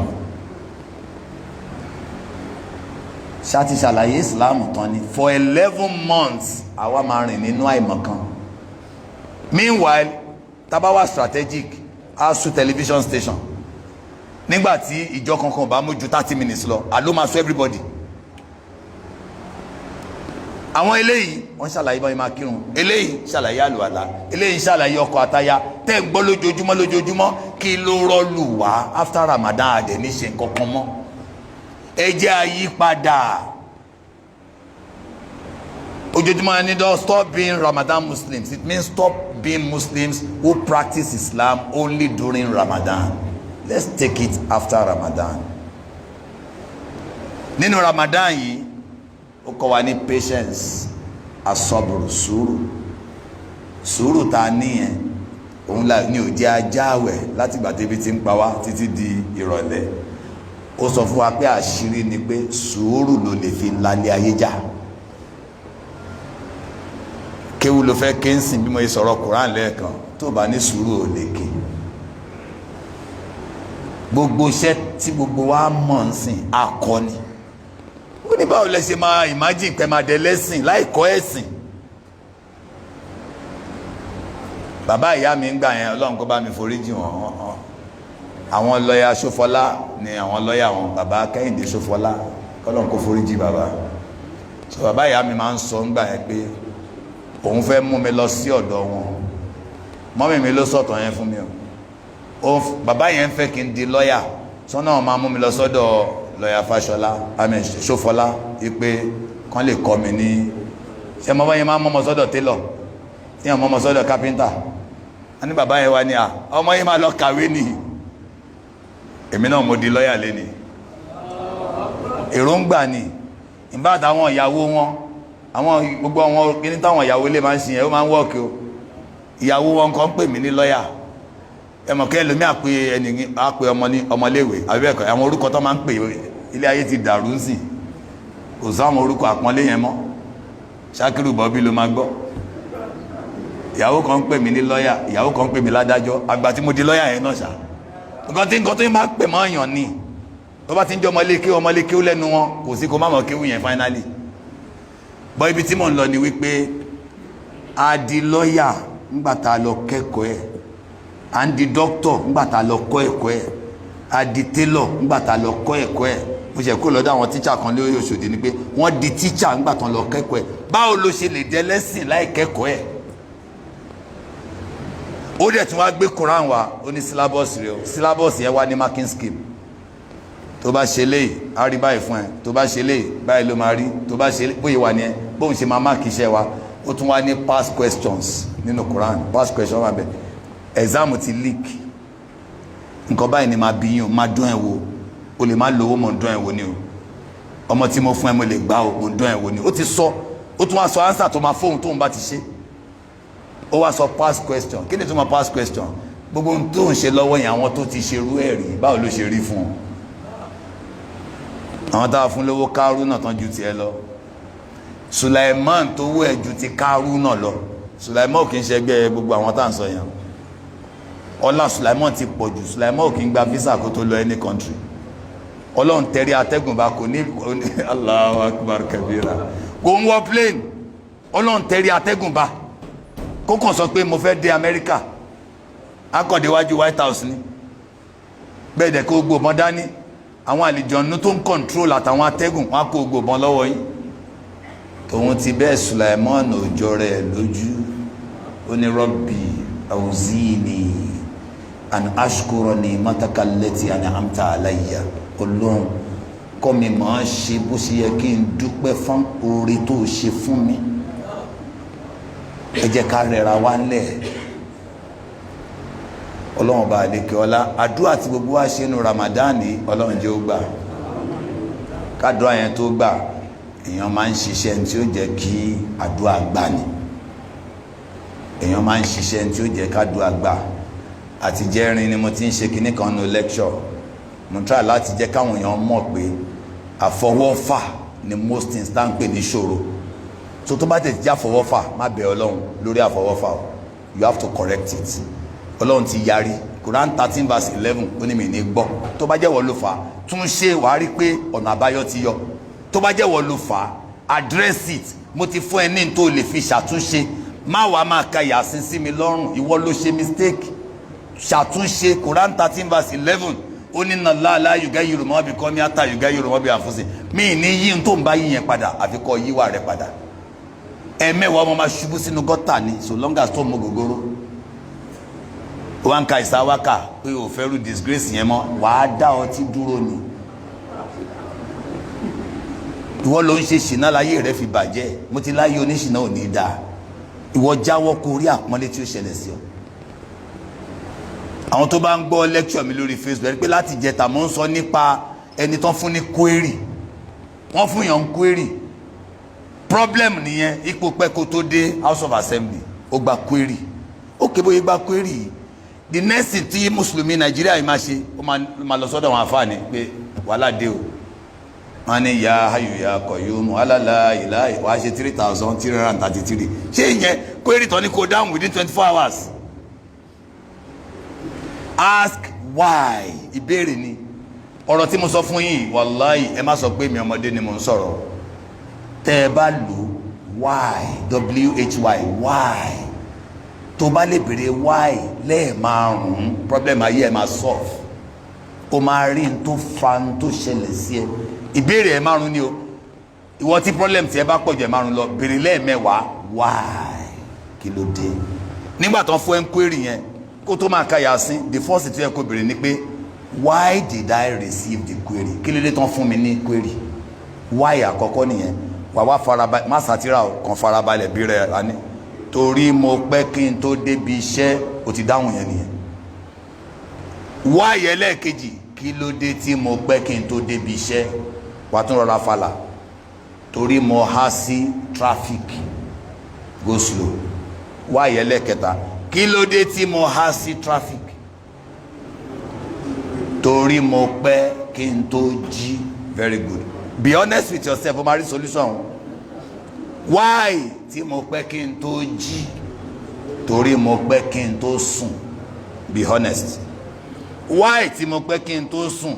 ṣáàtì ṣàlàyé Islam tán ni for 11 months àwa máa rìn nínú àìmọ̀kan. meanwhile tabawa strategic asu television station, nígbàtí ìjọ kankan bá mú ju 30 minutes lọ, àló máa sọ everybody. àwọn eléyìí wọ́n ṣàlàyé báyìí máa kírun, eléyìí ṣàlàyé àlùwàlá, eléyìí ṣàlàyé ọkọ àtaya, tẹ́ ń gbọ́ lójoojúmọ́ kí ló rọ́ọ̀lù wá after Ramadan àdẹ̀ ní ṣe nǹkan kan mọ́. ẹ jẹ́ àyípadà. ojoojúmọ́ ẹni dọ́ stop being Ramadan Muslims, it means stop being Muslims who practice Islam only during Ramadan. Let's take it after Ramadan. nínú Ramadan yìí ó kọ́ wa ní patience, asọ́bùrù, sùúrù tá a níyẹn òun ní ó jẹ́ ajáwẹ̀ láti ìgbà tẹ́bí tí ń pa wá títí di ìrọ̀lẹ́. ó sọ fún wa pé àṣírí ni pé sùúrù ló lè fi lálẹ́ ayé já. kéwú ló fẹ́ ké ń sìn bí mo yẹ sọ̀rọ̀ Quran lẹ́ẹ̀kan, tó bá ní sùúrù ò lè ké. gbogbo iṣẹ́ tí gbogbo wa mọ̀ ń sìn akọni. ó ní báwo lẹ ṣe máa imagine pé máa dẹ lẹ́sìn láì kọ́ ẹ̀sìn. bàbá ìyá mi ń gbà yẹn, Ọlọ́run kó bá mi foríjì wọn, àwọn lọ́yà Ṣófọlá ni àwọn lọ́yà wọn, bàbá Kẹ́hìndé Ṣófọlá, kọ́lọ́run kó foríjì bàbá. so bàbá ìyá mi máa ń sọ ń gbà yẹn pé òun fẹ́ mú mi lọ sí ọ̀dọ̀ wọn, mọ́mì mi ló sọ̀tọ̀ yẹn fún mi o. bàbá yẹn fẹ́ kí n di lọ́yà, sọ́nà wọn máa mú mi lọ sọ́dọ̀ lọ́yà Fáṣọlá Ṣófọlá wípé kán lè kọ́ mi ní, ṣe mọ́ yẹn máa mọ́mọ́ sọ́dọ̀ télọ̀, tí wọ́n mọ́mọ́ sọ́dọ̀ kápẹ́ńtà. a ní bàbá yẹn wá ní ọmọ yẹn máa lọ kàwé nìyí. èmi náà mo di lọ́yà lẹ́ni. èròǹgbà ni ìbá àtàwọn ìyàwó wọn, àwọn gbogbo àwọn kíní táwọn ìyàwó ilé máa ń ṣe yẹn ó máa ń wọ́ọ̀kì o. ìyàwó wọn kan pè mí ní lọ́yà. ẹ mọ̀ kí ẹlòmíì àpè ẹni àpè ọmọléèwé àbí ẹ̀kọ́, àwọn orúkọ tó máa ń pè ilé ayé ti dàrú ń sìn. kò sọ àwọn orúkọ àpọ́nlé yẹn mọ́. Ṣákírù Bọ́bí ló máa gbọ́. ìyàwó kan pè mí ní lọ́yà, ìyàwó kan pè mí ládájọ́. àgbà tí mo di lọ́yà yẹn náà ṣá. nǹkan tó máa pè mọ́ èèyàn ni tó bá ti ń jẹ́ ọmọléke ó lẹ́nu wọn, kò sí kó má mọ̀ kéwù yẹn finally. bọ́ ibi tí mò ń lọ ni wípé a di lọ́yà ńgbà tá a lọ kẹ́kọ̀ọ́ ẹ̀, a ń di dókítọ̀ ńgbà tá a lọ kọ́ ẹ̀kọ́ ẹ̀, a di télọ̀ ńgbà tá a lọ kọ́ ẹ̀kọ́ ẹ̀. mo ṣe kó lọ́dọ̀ àwọn tíṣà kan lórí Òṣòdì ni pé wọ́n di tíṣà ńgbà tán lọ kẹ́kọ̀ọ́ ẹ̀. báwo ló ṣe lè dẹ lẹ́sìn láì kẹ́kọ̀ọ́ ẹ̀? ó dẹ̀ tún wá gbé Quran wa, ó ní syllabus rẹ o, syllabus yẹn wá ní marking scheme. tó bá ṣe léyìí á rí báyìí fún ẹ, tó bá ṣe léyìí báyìí ló máa rí, tó bá ṣe bóyá wà ní ẹ bóun ṣe máa máàkì iṣẹ́ wa. ó tún wá ní past questions nínú Quran, past questions wà bẹ́ẹ̀. exam ti leak, nǹkan báyìí ni máa bí yín o, máa dún ẹ̀ wò, o lè má lówó mọ̀ ń dún ẹ̀ wò ni o, ọmọ tí mo fún ẹ mo lè gbá o, mo ń dún ẹ̀ wò ni. ó ti sọ, ó tún wá sọ answer tó máa fóun tóun bá ti ṣe. ó wá sọ past question. kí ni tó máa past question? gbogbo ohun tó ń ṣe lọ́wọ́ yẹn àwọn tó ti ṣerú ẹ̀ rí, báwo ló ṣe rí fún un? àwọn táwa fún lówó Kárúnà tán ju tiẹ̀ lọ. Sulaiman tó wú ẹ̀ ju ti Kárúnà lọ. Sulaiman ò kì í ṣẹgbẹ́ gbogbo àwọn tá à ń sọ yẹn. ọlá Sulaiman ti pọ̀ jù. Sulaiman ò kì í gba visa kó tó lọ any country. Ọlọ́run tẹ̀rí atẹ́gùn bá kò ní Allahu Akbar kabira, kò ń wọ plane. Ọlọ́run tẹ̀rí atẹ́gùn bá kó kàn sọ pé mo fẹ́ dé Amẹ́ríkà. akọ̀déwájú White House ni bẹ́ẹ̀ dẹ̀ kó gbogbo dání àwọn àlìjọ̀nù tó ń control àtàwọn atẹ́gùn wọn kó gbogbo lọ́wọ́ yín tòun ti bẹ́ẹ̀ Sulaiman òjò rẹ̀ lójú ó ní Rabbi awzini an ashkura ni'mataka allati an'amta alayya Ọlọ́run kọ́ mi máa ṣe bó ṣe yẹ kí n dúpẹ́ fún oore tó ṣe fún mi ẹ jẹ́ ká rẹra wá ńlẹ̀ Ọlọ́run bá lékè ọlá àdúrà tí gbogbo wa ṣe nu Ramadan Ọlọ́run jẹ́ ó gbà kádùá yẹn tó gbà èèyàn máa ń ṣiṣẹ́ tí ó jẹ́ kí àdúrà gbà ni èèyàn máa ń ṣiṣẹ́ tí ó jẹ́ kádùá gbà àti jẹ́rin ni mo ti ń ṣe kinní kan nu lecture mo try láti jẹ́ káwọn èèyàn mọ̀ pé àfọwọ́fà ni most things tá ń pè ní ṣòro so tó bá tètè jẹ́ àfọwọ́fà má bẹ̀ Ọlọ́run lórí àfọwọ́fà o you have to correct it Ọlọ́run ti yarí Quran 13 verse 11 ó ní mi ní gbọ́ tó bá jẹ́ wọ́n ló fà á tún ṣe wàá rí pé ọ̀nà àbáyọ ti yọ tó bá jẹ́ wọ́n ló fà á address it mo ti fún ẹ ní tó lè fi ṣàtúnṣe má wàá máa ka Yàsín sí mi lọ́rùn ìwọ ló ṣe mistake ṣàtúnṣe Quran 13 verse 11 ó ní nà láàlá yugayiru ma bi qawmin hatta yugayiru ma bi anfusihim mí ní yí tó ń bá yí yẹn padà àfi kọ́ yíwà rẹ̀ padà ẹ̀mẹ́wàá ọmọ máa ṣubú sínú gọ́tà ni so long as tó mọ gògóró wọn ka ìsáwáka pé ò fẹ́ rú disgrace yẹn mọ́ wàá dá ọtí dúró ni ìwọ ló ń ṣe ṣìnà láyé rẹ fi bàjẹ́ mo ti láyé oníṣìnà ò ní dáa ìwọ jáwọ́ kó rí àpọ́nlé tí ó ṣẹlẹ̀ sí ọ àwọn tó bá ń gbọ́ lecture mi lórí Facebook pé láti jẹta mo ń sọ nípa ẹni tán fún ní query wọ́n fún yàn ń query problem nìyẹn ipò pẹ́ kó tó dé House of Assembly ó gba query ó kébóyé gba query the next thing tí mùsùlùmí Nàìjíríà yìí máa ṣe ó máa lọ sọ́dọ̀ àwọn àfáàní pé wàhálà dé o wọ́n ní ya hayyu ya qayyum alala ilahi wàá ṣe 3,333 ṣé ìyẹn query tán ní kó dáhùn within 24 hours ask why ìbéèrè ni ọ̀rọ̀ tí mo sọ fún yín wàláhì ẹ má sọ pé mi ọmọdé ni mo ń sọ̀rọ̀ tẹ́ ẹ bá lò why why tó bá lè béèrè why lẹ́ẹ̀márùn-ún problem ayé ẹ máa solve o máa rí n tó fa n tó ṣẹlẹ̀ sí ẹ ìbéèrè ẹ márùn ni o ìwọ tí problem tí ẹ bá pọ̀jù ẹ márùn lọ béèrè lẹ́ẹ̀mẹ́wàá why kí ló dé nígbà tó ń fún enquiry yẹn kó tó máa ka Yàsín the first thing tó yẹ kó béèrè ni pé why did I receive the query kí ló dé tán fún mi ní query why àkọ́kọ́ nìyẹn wà wá farabalẹ̀ má sàtìrà kan farabalẹ̀ bí rẹ̀ lání torí mo pẹ́ kí n tó débi iṣẹ́ o ti dáhùn yẹn nìyẹn why ẹlẹ́ẹ̀kejì kí ló dé tí mo pẹ́ kí n tó débi iṣẹ́ wà tún rọra falà torí mo há sí traffic go slow why ẹlẹ́ẹ̀kẹta kí ló dé tí mo há sí traffic torí mo pẹ́ kí n tó jí very good be honest with yourself o máa rí solution why tí mo pẹ́ kí n tó jí torí mo pẹ́ kí n tó sùn be honest why tí mo pẹ́ kí n tó sùn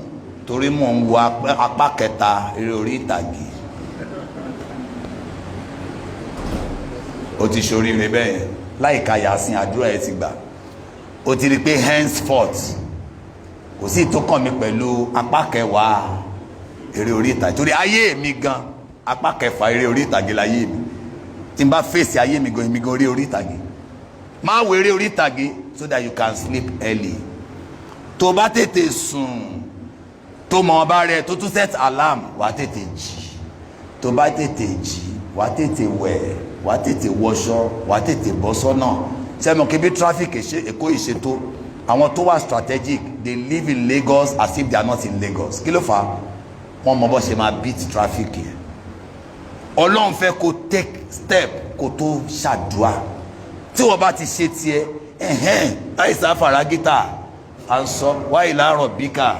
torí mo ń wo apá kẹta eré orí ìtàgé o ti ṣoríire bẹ́ẹ̀ yẹn láìka Yàsín àdúrà ẹ ti gbà o ti rí pé henceforth kò sí tó kàn mí pẹ̀lú apá kẹwàá eré orí ìtàgé torí ayé mi gan apá kẹfà eré orí ìtàgé láyé mi tí n bá fèsì ayé mi gan orí orí ìtàgé máa wo eré orí ìtàgé so that you can sleep early tó bá tètè sùn tó mọ ọba rẹ tó tún set alarm wà tètè jí tó bá tètè jí wà tètè wẹ̀ wà tètè wọṣọ wà tètè bọ́ sọ́nà sẹ́mi kí bí traffic Èkó ìṣètò àwọn tó wà strategic they live in Lagos as if they are not in Lagos kí ló fà á wọ́n mọ bó ṣe máa beat traffic yẹn Ọlọ́run fẹ́ kó take step kó tó ṣàdúà tí wọ́n bá ti ṣe tiẹ̀ àìsàn faragita à ń sọ wáyé láàárọ̀ bíkà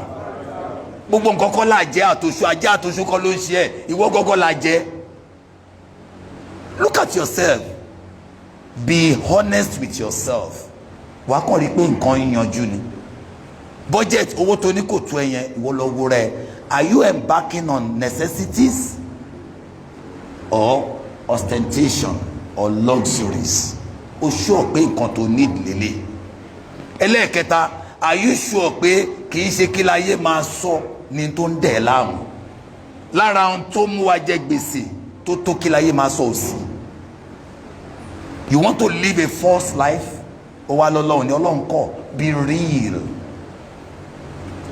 gbogbo nǹkan kọ́ là jẹ́ àtòṣù ajé àtòṣù kọ́ ló ń ṣe ẹ̀ ìwọ gọ́gọ́ là jẹ́ look at yourself be honest with yourself wàá kàn rí pé nǹkan yanjú ni budget owó tó ní kò tó ẹ yẹn ìwọ lọ wo rẹ are you embarking on necessities or ostentation or luxuries o sure pé nǹkan tó need lélẹ̀ ẹlẹ́ẹ̀kẹta, are you sure pé kì í ṣe kí láyé máa sọ ní tó ń dẹ̀ láàmú? Lára ohun tó mú wa jẹ gbèsè tó tó kí láyé máa sọ òsì. You want to live a false life? Ó wá lọ́lọ́run ní Ọlọ́run kọ́, be real.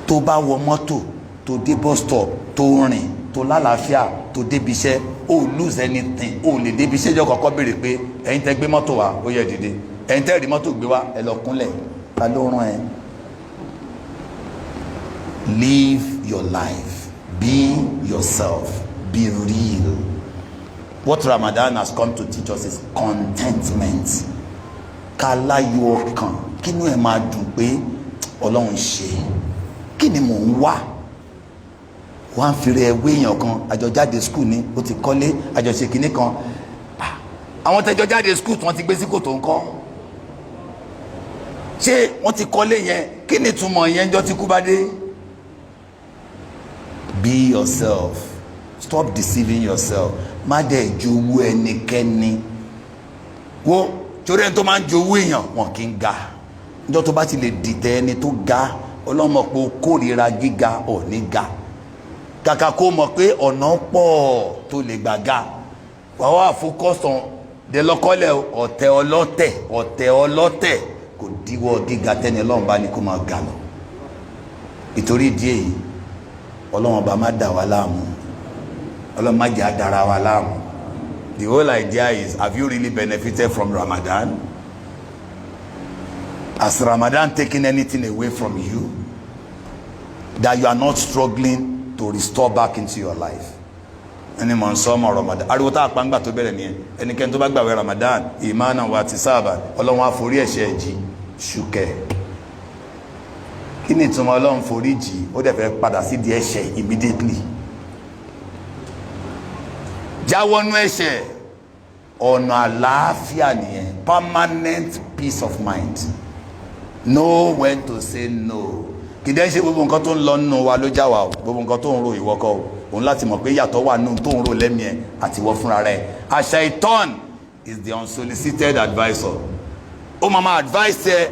Tó bá wọ mọ́tò, tó dé bus stop, tó rìn, tó lálàáfíà, tó débi iṣẹ́, ó lose anything, ó lè débi iṣẹ́ jọ kọ́kọ́ béèrè pé ẹ̀yin tẹ́ gbé mọ́tò wá, ó yẹ dìde. Ẹ̀yin tẹ́ rí mọ́tò gbé wá, ẹ lọ kúnlẹ̀. Ta ló rán ẹ? Live your life. Be yourself. Be real. What Ramadan has come to teach us is contentment. Ká láyọ̀ ọkàn, kínú ẹ máa dùn pé Ọlọ́run ṣe. Kí ni mò ń wá? Wọ́n á fi rẹ̀ ẹwé èèyàn kan, àjọ jáde skul ni, ó ti kọ́lé, àjọ ṣe kinní kan. Àwọn tẹjọ jáde skul tí wọ́n ti gbé sí kòtò ńkọ́? Ṣé wọ́n ti kọ́lé yẹn? Kí ni ìtumọ̀ yẹn jọ tí kú bá dé? Be yourself. Stop deceiving yourself. Má dẹ̀ jowú ẹnikẹ́ni. Wo torí ẹni tó máa ń jowú èèyàn wọn kì í ga. Níjọ́ tó bá ti lè dìtẹ̀ ẹni tó ga, Ọlọ́run mọ̀ pé ó kórìíra gíga ò ní ga. Kàkà kó mọ̀ pé ọ̀nà pọ̀ tó lè gbà ga. Wàá wà focus on délọ́kọ́lẹ̀ ọ̀tẹ̀ ọlọ́tẹ̀ kò díwọ́ gíga tẹ́ni Ọlọ́run bá ní kó máa ga lọ. Ìtorí ìdí èyí, Ọlọ́run bá má dà wá láàmú. Ọlọ́run má jẹ́ àdára wa láàmú. The whole idea is, have you really benefited from Ramadan? Has Ramadan taken anything away from you that you are not struggling to restore back into your life? Ẹni mọ̀ ń sọ ọmọ Ramadan. Ariwo tá a pa ńgbà tó bẹ̀rẹ̀ nìyẹn. Ẹnikẹ́ni tó bá gbààwẹ̀ Ramadan, ìmánan wa ti sábà, Ọlọ́run á forí ẹ̀ṣẹ̀ jì ṣùkẹ́. Kí ni ìtumọ̀ Ọlọ́run forí jì? Ó dẹ̀ fẹ́ padà sí di ẹ̀ṣẹ̀ immediately. Jáwọ́nú ẹ̀ṣẹ̀, ọ̀nà àlàáfíà nìyẹn, permanent peace of mind. Know when to say no. Kì í dẹ́ ṣe gbogbo nǹkan tó ń lọ nínú wa ló já wa o, gbogbo nǹkan tó ń ro ìwọ́kọ̀ o, òun láti mọ̀ pé yàtọ̀ wà nínú tó ń ro lẹ́mìí ẹ̀ àti ìwọ fúnra rẹ̀. Àṣàìtọ́n is the unsolicited advisor. Ó máa advice ẹ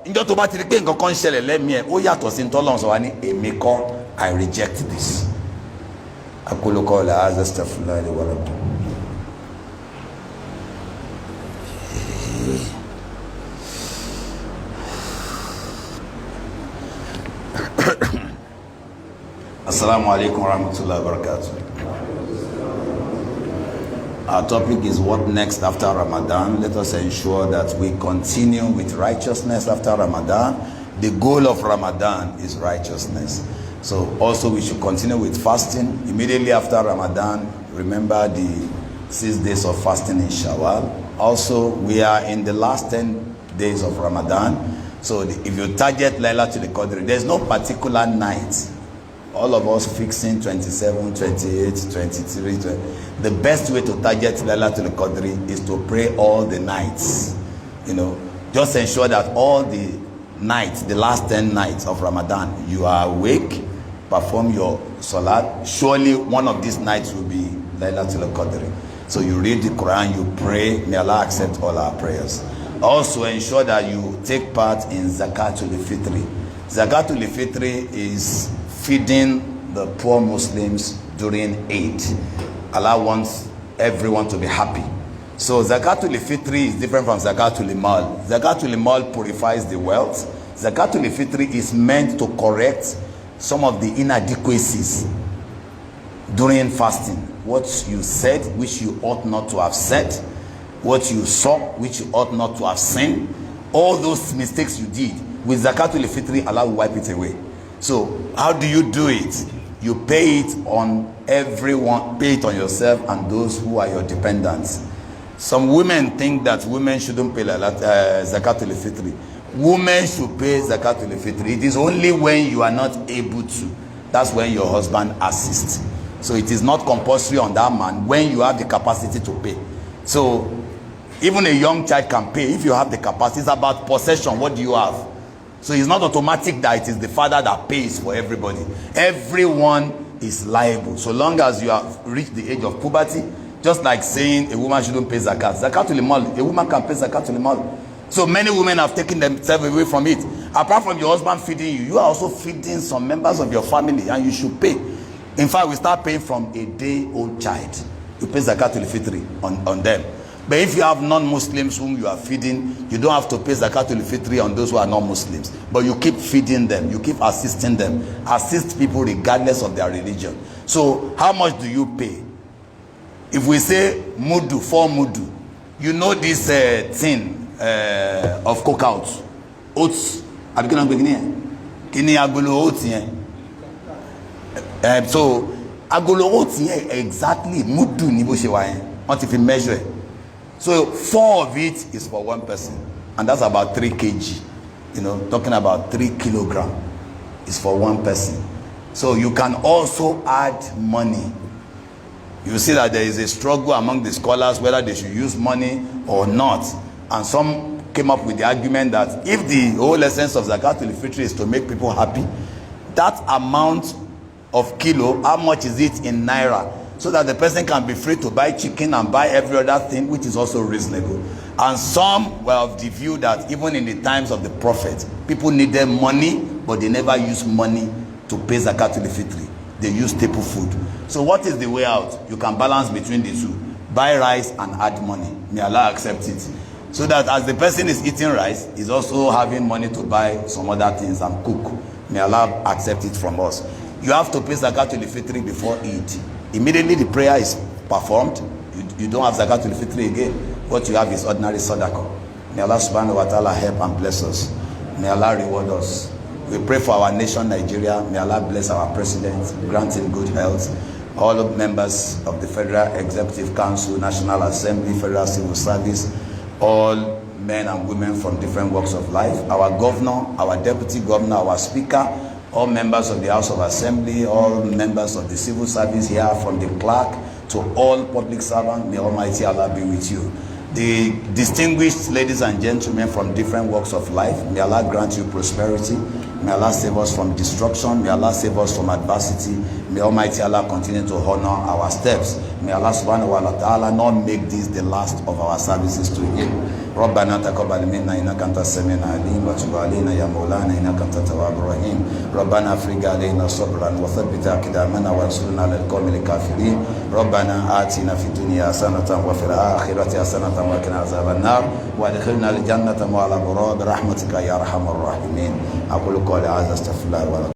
níjọ́ tó bá ti rí pé nǹkan kan ń ṣẹlẹ̀ lẹ́mìí ẹ̀ ó yàtọ̀ sí tọ́lọ́run sọ wá ní èmi kọ́, I reject this. أقول قولي هذا استغفر الله لي ولكم. Assalamu alaikum warahmatullahi wabarakatuh. Our topic is what next after Ramadan. Let us ensure that we continue with righteousness after Ramadan. The goal of Ramadan is righteousness. So also we should continue with fasting immediately after Ramadan. Remember the 6 days of fasting in Shawwal. Also we are in the last 10 days of Ramadan. So if you target Laylatul Qadr, there's no particular night. All of us fixing 27, 28, 23. 20. The best way to target Laylatul Qadr is to pray all the nights. You know, just ensure that all the nights, the last 10 nights of Ramadan, you are awake, perform your salat. Surely one of these nights will be Laylatul Qadr. So you read the Quran, you pray, may Allah accept all our prayers. Also ensure that you take part in Zakatul Fitri. Zakatul Fitri is feeding the poor Muslims during Eid. Allah wants everyone to be happy. So Zakatul Fitri is different from Zakatul Mal. Zakatul Mal purifies the wealth. Zakatul Fitri is meant to correct some of the inadequacies during fasting. What you said, which you ought not to have said. What you saw, which you ought not to have seen. All those mistakes you did, with Zakatul Fitri, Allah will wipe it away. So how do you do it? You pay it on everyone, pay it on yourself and those who are your dependents. Some women think that women shouldn't pay Zakatul Fitri. Women should pay Zakatul Fitri. It is only when you are not able to. That's when your husband assists. So it is not compulsory on that man when you have the capacity to pay. So even a young child can pay if you have the capacity. It's about possession. What do you have? So it's not automatic that it is the father that pays for everybody. Everyone is liable so long as you have reached the age of puberty. Just like saying a woman shouldn't pay zakat. Zakatul mal, a woman can pay zakatul mal. So many women have taken themselves away from it. Apart from your husband feeding you, you are also feeding some members of your family, and you should pay. In fact, we start paying from a day-old child. You pay zakatul fitri on them. But if you have non-Muslims whom you are feeding, you don't have to pay zakatul fitri on those who are non-Muslims. But you keep feeding them, you keep assisting them. Assist people regardless of their religion. So how much do you pay? If we say mudu, 4 mudu, you know this thing of cookout, oats. Kini agolo oats here. So agolo oats here exactly mudu ni bo se wa yen. What if you measure it? So 4 of it is for one person, and that's about 3 kg. You know, talking about 3 kilogram is for one person. So you can also add money. You see that there is a struggle among the scholars whether they should use money or not, and some came up with the argument that if the whole essence of zakatul fitr is to make people happy, that amount of kilo, how much is it in naira, so that the person can be free to buy chicken and buy every other thing, which is also reasonable. And some were of the view that even in the times of the prophet, people needed money, but they never used money to pay zakatul fitr. They use staple food. So what is the way out? You can balance between the two. Buy rice and add money. May Allah accept it. So that as the person is eating rice, he's also having money to buy some other things and cook. May Allah accept it from us. You have to pay zakatul fitr before Eid. Immediately the prayer is performed, you don't have zakatul fitr again. What you have is ordinary sadaqah. May Allah subhanahu wa ta'ala help and bless us. May Allah reward us. We pray for our nation, Nigeria. May Allah bless our president, grant him good health. All members of the Federal Executive Council, National Assembly, Federal Civil Service, all men and women from different walks of life, our governor, our deputy governor, our speaker, all members of the House of Assembly, all members of the civil service here, from the clerk to all public servants, may Almighty Allah be with you. The distinguished ladies and gentlemen from different walks of life, may Allah grant you prosperity. May Allah save us from destruction. May Allah save us from adversity. May Almighty Allah continue to honor our steps. May Allah subhanahu wa ta'ala not make this the last of our services to Him. ربنا تقبل منا إنك أنت السميع العليم وتب علينا يا مولانا إنك أنت التواب الرحيم ربنا أفرج علينا صبرا وثبت أقدامنا وانصرنا على القوم الكافرين ربنا آتنا في الدنيا حسنة وفي الآخرة حسنة وقنا عذاب النار وادخلنا الجنة مع الأبرار برحمتك يا أرحم الراحمين أقول قولي هذا أستغفر الله ولكم.